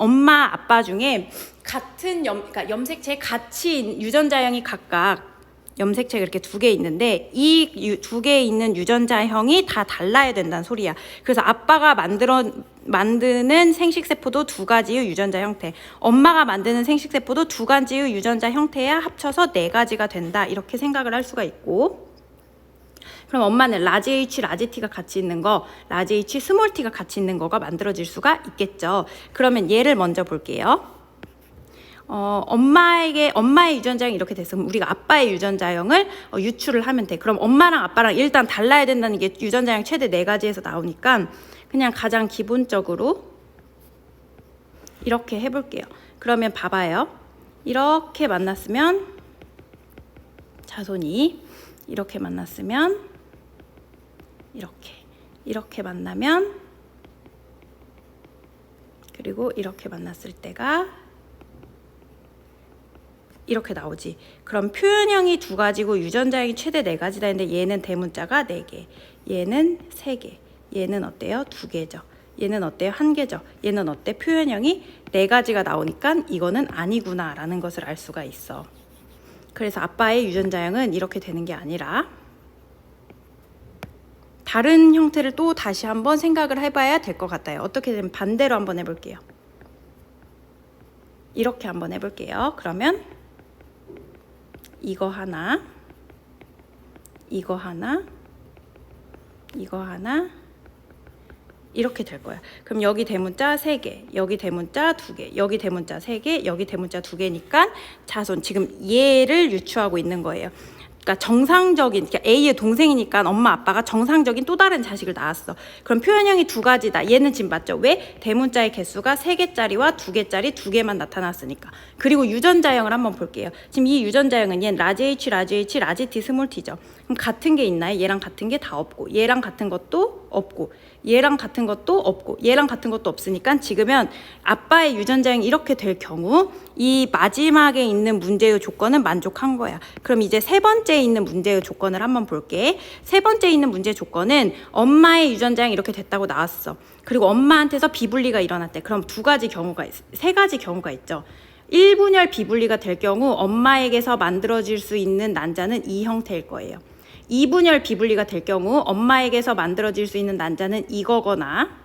엄마, 아빠 중에 같은 그러니까 염색체에 같이 유전자형이 각각 염색체가 이렇게 2개 있는데 이 2개 있는 유전자형이 다 달라야 된다는 소리야. 그래서 아빠가 만드는 생식세포도 2가지의 유전자 형태, 엄마가 만드는 생식세포도 2가지의 유전자 형태야 합쳐서 4가지가 된다. 이렇게 생각을 할 수가 있고, 그럼 엄마는 라지 H, 라지 T가 같이 있는 거, 라지 H, 스몰 T가 같이 있는 거가 만들어질 수가 있겠죠. 그러면 얘를 먼저 볼게요. 엄마의 유전자형이 이렇게 됐으면 우리가 아빠의 유전자형을 유추를 하면 돼. 그럼 엄마랑 아빠랑 일단 달라야 된다는 게 유전자형 최대 4가지에서 나오니까 그냥 가장 기본적으로 이렇게 해볼게요. 그러면 봐봐요. 이렇게 만났으면 자손이 이렇게 만났으면 이렇게 만나면, 그리고 이렇게 만났을 때가 이렇게 나오지. 그럼 표현형이 2가지고 유전자형이 최대 4가지다 했는데 얘는 대문자가 4개, 얘는 3개, 얘는 어때요? 2개죠. 얘는 어때요? 1개죠. 얘는 어때? 표현형이 4가지가 나오니까 이거는 아니구나 라는 것을 알 수가 있어. 그래서 아빠의 유전자형은 이렇게 되는 게 아니라 다른 형태를 또 다시 한번 생각을 해봐야 될 것 같아요. 어떻게 되면 반대로 한번 해볼게요. 이렇게 한번 해볼게요. 그러면 이거 하나, 이거 하나, 이거 하나, 이렇게 될 거야. 그럼 여기 대문자 3개, 여기 대문자 2개, 여기 대문자 3개, 여기 대문자 2개니까 자손, 지금 얘를 유추하고 있는 거예요. 그러니까 정상적인, 그러니까 A의 동생이니까 엄마 아빠가 정상적인 또 다른 자식을 낳았어. 그럼 표현형이 2가지다. 얘는 지금 맞죠? 왜? 대문자의 개수가 3개짜리와 2개짜리 2개만 나타났으니까. 그리고 유전자형을 한번 볼게요. 지금 이 유전자형은 얘는 라지 H, 라지 H, 라지 T, 스몰 T죠. 그럼 같은 게 있나요? 얘랑 같은 게 다 없고, 얘랑 같은 것도 없고, 얘랑 같은 것도 없고, 얘랑 같은 것도 없으니까 지금은 아빠의 유전자형이 이렇게 될 경우 이 마지막에 있는 문제의 조건은 만족한 거야. 그럼 이제 3번째에 있는 문제의 조건을 한번 볼게. 3번째에 있는 문제 조건은 엄마의 유전자형이 이렇게 됐다고 나왔어. 그리고 엄마한테서 비분리가 일어났대. 그럼 3가지 경우가 있죠. 1분열 비분리가 될 경우 엄마에게서 만들어질 수 있는 난자는 이 형태일 거예요. 2분열 비분리가 될 경우 엄마에게서 만들어질 수 있는 난자는 이거거나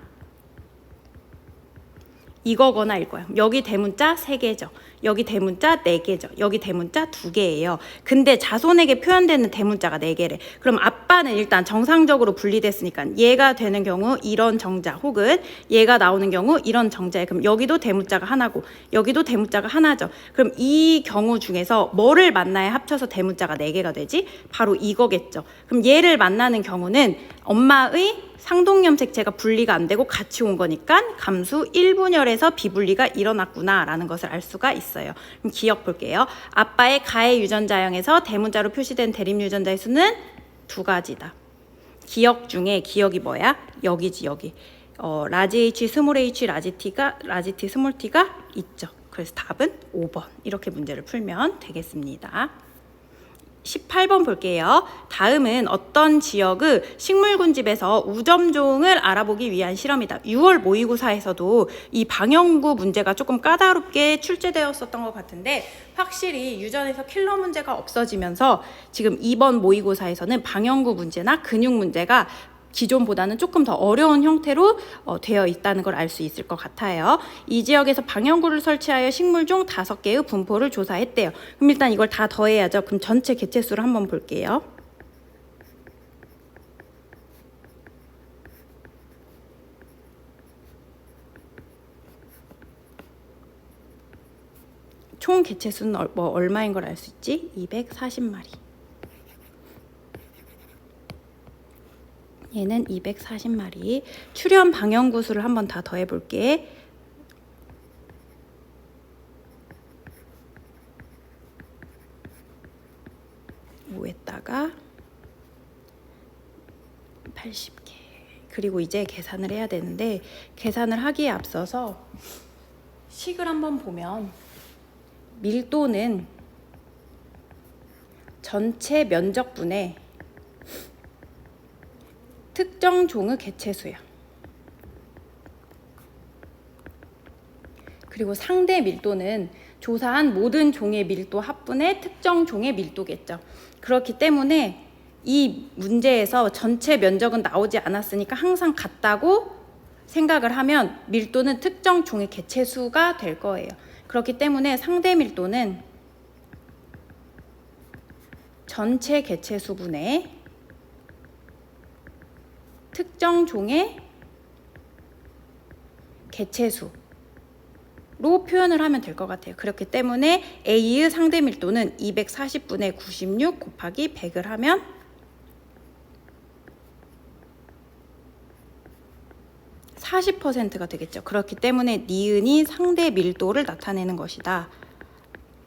일 거야. 여기 대문자 3개죠. 여기 대문자 4개죠. 여기 대문자 2개예요. 근데 자손에게 표현되는 대문자가 4개래. 그럼 아빠는 일단 정상적으로 분리됐으니까 얘가 되는 경우 이런 정자, 혹은 얘가 나오는 경우 이런 정자에, 그럼 여기도 대문자가 하나고 여기도 대문자가 하나죠. 그럼 이 경우 중에서 뭐를 만나야 합쳐서 대문자가 4개가 되지? 바로 이거겠죠. 그럼 얘를 만나는 경우는 엄마의 상동염색체가 분리가 안 되고 같이 온 거니까 감수 1분열에서 비분리가 일어났구나 라는 것을 알 수가 있어요. 그럼 기억 볼게요. 아빠의 가해 유전자형에서 대문자로 표시된 대립 유전자의 수는 2가지다. 기억 중에 기억이 뭐야? 여기지, 여기. 라지 H, 스몰 H, 라지 T, 스몰 T가 있죠. 그래서 답은 5번. 이렇게 문제를 풀면 되겠습니다. 18번 볼게요. 다음은 어떤 지역의 식물군집에서 우점종을 알아보기 위한 실험이다. 6월 모의고사에서도 이 방영구 문제가 조금 까다롭게 출제되었었던 것 같은데 확실히 유전에서 킬러 문제가 없어지면서 지금 이번 모의고사에서는 방영구 문제나 근육 문제가 기존보다는 조금 더 어려운 형태로 되어 있다는 걸 알 수 있을 것 같아요. 이 지역에서 방영구를 설치하여 식물종 5개의 분포를 조사했대요. 그럼 일단 이걸 다 더해야죠. 그럼 전체 개체수를 한번 볼게요. 총 개체수는 얼마인 걸 알 수 있지? 240마리. 얘는 240마리. 출현 방영구 수를 한번 다 더해볼게. (5에다가) 80개. 그리고 이제 계산을 해야 되는데 계산을 하기에 앞서서 식을 한번 보면 밀도는 전체 면적분의 특정 종의 개체수야. 그리고 상대 밀도는 조사한 모든 종의 밀도 합분의 특정 종의 밀도겠죠. 그렇기 때문에 이 문제에서 전체 면적은 나오지 않았으니까 항상 같다고 생각을 하면 밀도는 특정 종의 개체수가 될 거예요. 그렇기 때문에 상대 밀도는 전체 개체수분의 특정 종의 개체수로 표현을 하면 될 것 같아요. 그렇기 때문에 A의 상대 밀도는 240분의 96 곱하기 100을 하면 40%가 되겠죠. 그렇기 때문에 니은이 상대 밀도를 나타내는 것이다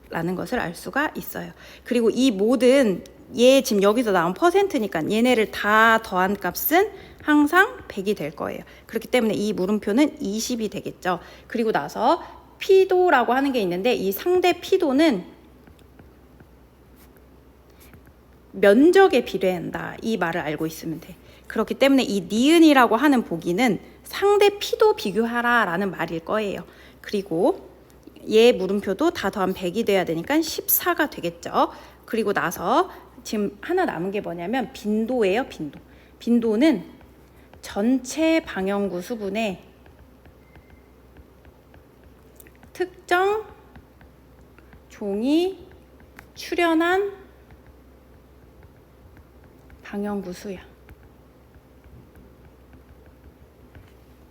라는 것을 알 수가 있어요. 그리고 이 모든 얘 지금 여기서 나온 퍼센트니까 얘네를 다 더한 값은 항상 100이 될 거예요. 그렇기 때문에 이 물음표는 20이 되겠죠. 그리고 나서 피도라고 하는 게 있는데 이 상대 피도는 면적에 비례한다. 이 말을 알고 있으면 돼. 그렇기 때문에 이 니은이라고 하는 보기는 상대 피도 비교하라 라는 말일 거예요. 그리고 얘 물음표도 다 더하면 100이 돼야 되니까 14가 되겠죠. 그리고 나서 지금 하나 남은 게 뭐냐면 빈도예요. 빈도는 전체 방향구 수분의 특정 종이 출현한 방향구 수야.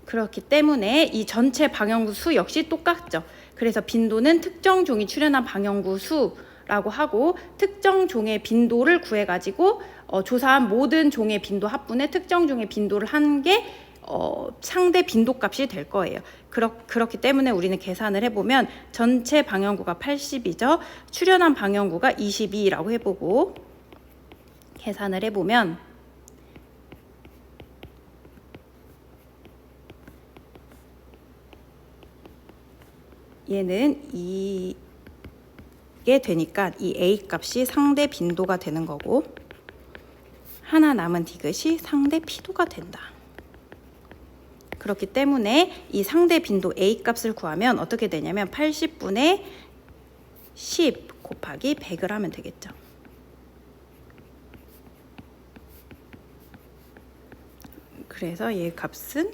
그렇기 때문에 이 전체 방향구 수 역시 똑같죠. 그래서 빈도는 특정 종이 출현한 방향구 수라고 하고 특정 종의 빈도를 구해가지고 조사한 모든 종의 빈도 합분의 특정 종의 빈도를 한 게 상대 빈도 값이 될 거예요. 그렇기 때문에 우리는 계산을 해보면 전체 방향구가 80이죠. 출현한 방향구가 22라고 해보고 계산을 해보면 얘는 이게 되니까 이 A 값이 상대 빈도가 되는 거고 하나 남은 디귿이 상대 피도가 된다. 그렇기 때문에 이 상대 빈도 A 값을 구하면 어떻게 되냐면 80분의 10 곱하기 100을 하면 되겠죠. 그래서 얘 값은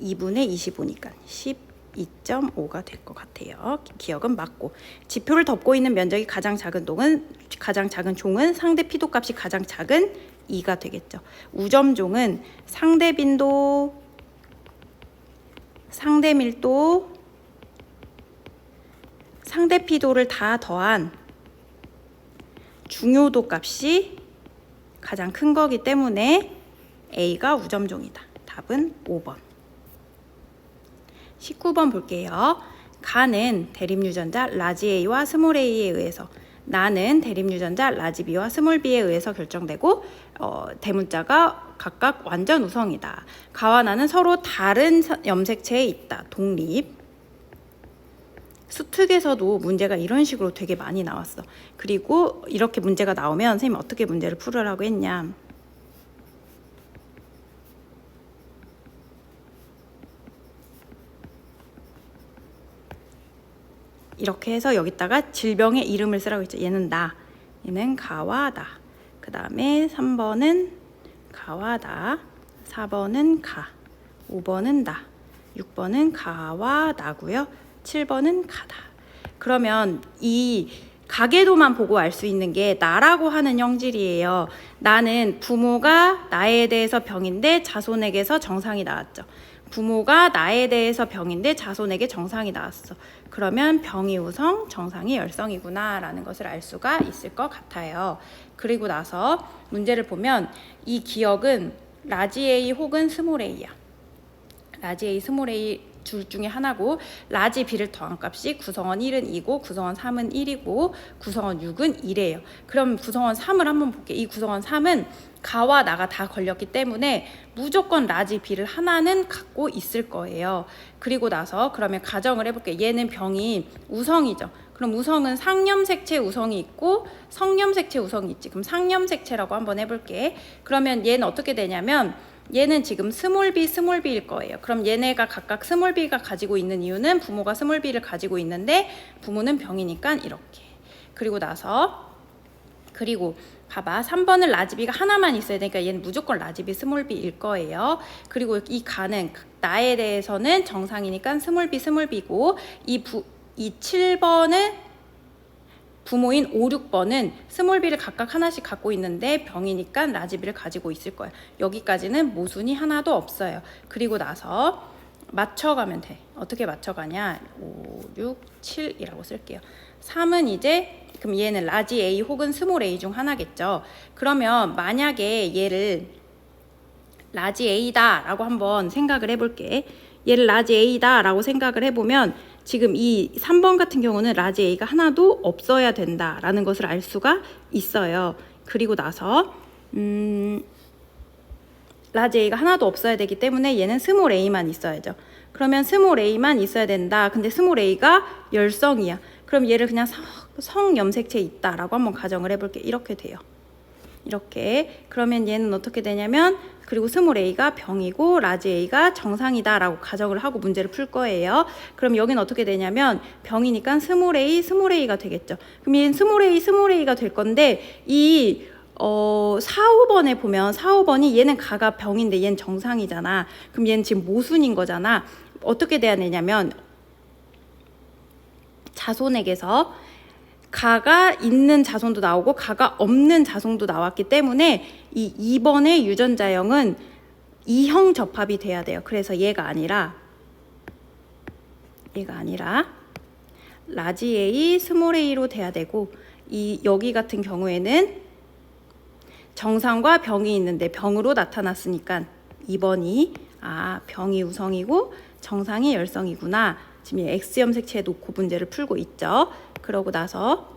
2분의 25니까 12.5가 될 것 같아요. 기억은 맞고 지표를 덮고 있는 면적이 가장 작은 종은 상대 피도 값이 가장 작은 2가 되겠죠. 우점종은 상대 빈도, 상대 밀도, 상대 피도를 다 더한 중요도 값이 가장 큰 거기 때문에 A가 우점종이다. 답은 5번. 19번 볼게요. 가는 대립유전자 라지 A와 스몰 A에 의해서 나는 대립유전자 라지 B와 스몰 B에 의해서 결정되고 대문자가 각각 완전 우성이다. 가와 나는 서로 다른 염색체에 있다. 독립. 수특에서도 문제가 이런 식으로 되게 많이 나왔어. 그리고 이렇게 문제가 나오면 선생님이 어떻게 문제를 풀으라고 했냐. 이렇게 해서 여기다가 질병의 이름을 쓰라고 했죠. 얘는 나, 얘는 가와 나. 그 다음에 3번은 가와 나, 4번은 가, 5번은 나, 6번은 가와 나고요. 7번은 가다. 그러면 이 가계도만 보고 알 수 있는 게 나라고 하는 형질이에요. 나는 부모가 나에 대해서 병인데 자손에게서 정상이 나왔죠. 부모가 나에 대해서 병인데 자손에게 정상이 나왔어. 그러면 병이 우성, 정상이 열성이구나 라는 것을 알 수가 있을 것 같아요. 그리고 나서 문제를 보면 이 기억은 라지 A 혹은 스몰 A야. 라지 A, 스몰 A 둘 중에 하나고 라지 B를 더한 값이 구성원 1은 2고 구성원 3은 1이고 구성원 6은 1이에요. 그럼 구성원 3을 한번 볼게요. 이 구성원 3은 가와 나가 다 걸렸기 때문에 무조건 라지 B를 하나는 갖고 있을 거예요. 그리고 나서 그러면 가정을 해볼게요. 얘는 병이 우성이죠. 그럼 우성은 상염색체 우성이 있고 성염색체 우성이 있지. 그럼 상염색체라고 한번 해볼게. 그러면 얘는 어떻게 되냐면 얘는 지금 스몰 b일 거예요. 그럼 얘네가 각각 스몰 b가 가지고 있는 이유는 부모가 스몰 b를 가지고 있는데 부모는 병이니까 이렇게. 그리고 봐봐. 3번은 라지 b가 하나만 있어야 되니까 얘는 무조건 라지 b 스몰 b일 거예요. 그리고 이 가는 나에 대해서는 정상이니까 스몰 b고 이 7번은 부모인 5, 6번은 스몰 b를 각각 하나씩 갖고 있는데 병이니까 라지 b를 가지고 있을 거예요. 여기까지는 모순이 하나도 없어요. 그리고 나서 맞춰가면 돼. 어떻게 맞춰가냐? 5, 6, 7이라고 쓸게요. 3은 이제 그럼 얘는 라지 A 혹은 스몰 A 중 하나겠죠. 그러면 만약에 얘를 라지 A다 라고 한번 생각을 해볼게. 얘를 라지 A다 라고 생각을 해보면 지금 이 3번 같은 경우는 라지 A가 하나도 없어야 된다라는 것을 알 수가 있어요. 그리고 나서 라지 A가 하나도 없어야 되기 때문에 얘는 스몰 A만 있어야죠. 그러면 스몰 A만 있어야 된다. 근데 스몰 A가 열성이야. 그럼 얘를 그냥 성염색체에 있다라고 한번 가정을 해볼게. 이렇게 돼요. 이렇게. 그러면 얘는 어떻게 되냐면 그리고 스몰 a가 병이고 라지 a가 정상이다라고 가정을 하고 문제를 풀 거예요. 그럼 여기는 어떻게 되냐면 병이니까 스몰 a가 되겠죠. 그럼 얘는 스몰 a가 될 건데 이 4, 5번에 보면 4, 5번이 얘는 가가 병인데 얘는 정상이잖아. 그럼 얘는 지금 모순인 거잖아. 어떻게 돼야 되냐면 자손에게서 가가 있는 자손도 나오고 가가 없는 자손도 나왔기 때문에 이 2번의 유전자형은 2형 접합이 돼야 돼요. 그래서 얘가 아니라 라지 A, 스몰 a로 돼야 되고 이 여기 같은 경우에는 정상과 병이 있는데 병으로 나타났으니까 2번이 병이 우성이고 정상이 열성이구나. 지금 X염색체에 놓고 문제를 풀고 있죠. 그러고 나서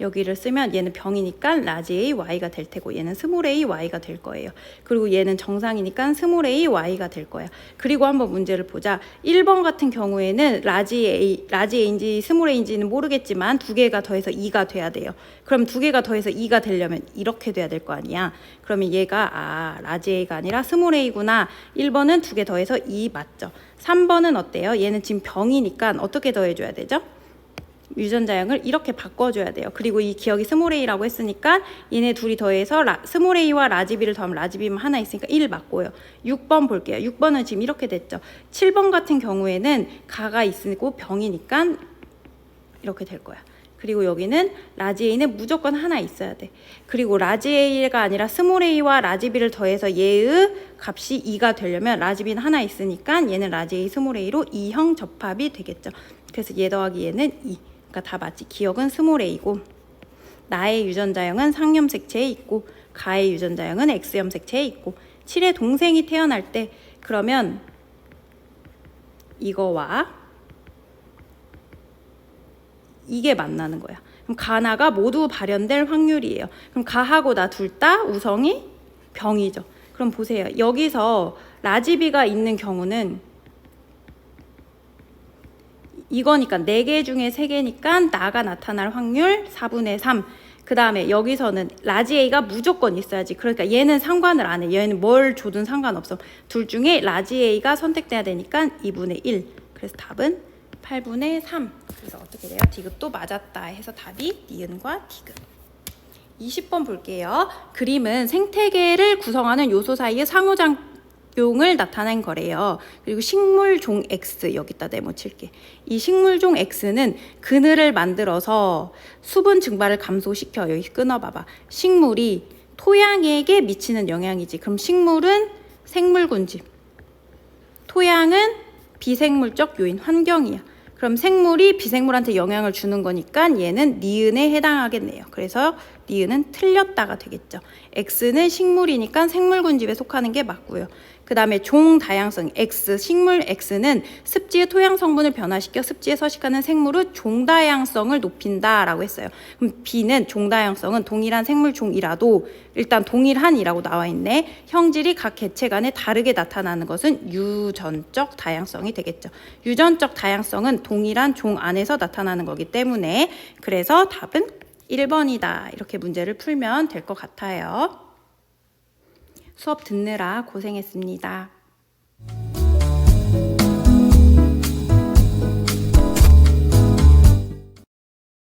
여기를 쓰면 얘는 병이니까 라지 A, Y가 될 테고 얘는 스몰 A, Y가 될 거예요. 그리고 얘는 정상이니까 스몰 A, Y가 될 거야. 그리고 한번 문제를 보자. 1번 같은 경우에는 라지 A인지 스몰 A인지는 모르겠지만 두 개가 더해서 2가 돼야 돼요. 그럼 두 개가 더해서 2가 되려면 이렇게 돼야 될 거 아니야. 그러면 얘가 라지 A가 아니라 스몰 A구나. 1번은 두 개 더해서 2 맞죠. 3번은 어때요? 얘는 지금 병이니까 어떻게 더해줘야 되죠? 유전자형을 이렇게 바꿔줘야 돼요. 그리고 이 기억이 스몰 a라고 했으니까 얘네 둘이 더해서 스몰 a와 라지 b를 더하면 라지 b만 하나 있으니까 1 맞고요. 6번 볼게요. 6번은 지금 이렇게 됐죠. 7번 같은 경우에는 가가 있고 병이니까 이렇게 될 거야. 그리고 여기는 라지 a는 무조건 하나 있어야 돼. 그리고 라지 a가 아니라 스몰 a와 라지 b를 더해서 얘의 값이 2가 되려면 라지 b는 하나 있으니까 얘는 라지 a, 스몰 a로 2형 접합이 되겠죠. 그래서 얘 더하기 얘는 2. 그러니까 다 맞지. 기억은 스몰 a고 나의 유전자형은 상염색체에 있고 가의 유전자형은 X염색체에 있고 7의 동생이 태어날 때 그러면 이거와 이게 만나는 거야. 그럼 가나가 모두 발현될 확률이에요. 그럼 가하고 나 둘 다 우성이 병이죠. 그럼 보세요. 여기서 라지비가 있는 경우는 이거니까 4개 중에 3개니까 나가 나타날 확률 4분의 3. 그 다음에 여기서는 라지 A가 무조건 있어야지. 그러니까 얘는 상관을 안 해. 얘는 뭘 줘든 상관없어. 둘 중에 라지 A가 선택돼야 되니까 2분의 1. 그래서 답은 8분의 3. 그래서 어떻게 돼요? 디귿도 맞았다 해서 답이 니은과 디귿. 20번 볼게요. 그림은 생태계를 구성하는 요소 사이의 상호작용을 나타낸 거래요. 그리고 식물종 X 여기다 네모칠게. 이 식물종 X는 그늘을 만들어서 수분 증발을 감소시켜. 여기 끊어봐봐. 식물이 토양에게 미치는 영향이지. 그럼 식물은 생물군집, 토양은 비생물적 요인, 환경이야. 그럼 생물이 비생물한테 영향을 주는 거니까 얘는 니은에 해당하겠네요. 그래서 니은은 틀렸다가 되겠죠. X는 식물이니까 생물군집에 속하는 게 맞고요. 그 다음에 종 다양성 X, 식물 X는 습지의 토양 성분을 변화시켜 습지에 서식하는 생물의 종 다양성을 높인다라고 했어요. 그럼 B는 종 다양성은 동일한 생물 종이라도 일단 동일한이라고 나와 있네. 형질이 각 개체 간에 다르게 나타나는 것은 유전적 다양성이 되겠죠. 유전적 다양성은 동일한 종 안에서 나타나는 거기 때문에 그래서 답은 1번이다. 이렇게 문제를 풀면 될 것 같아요. 수업 듣느라 고생했습니다.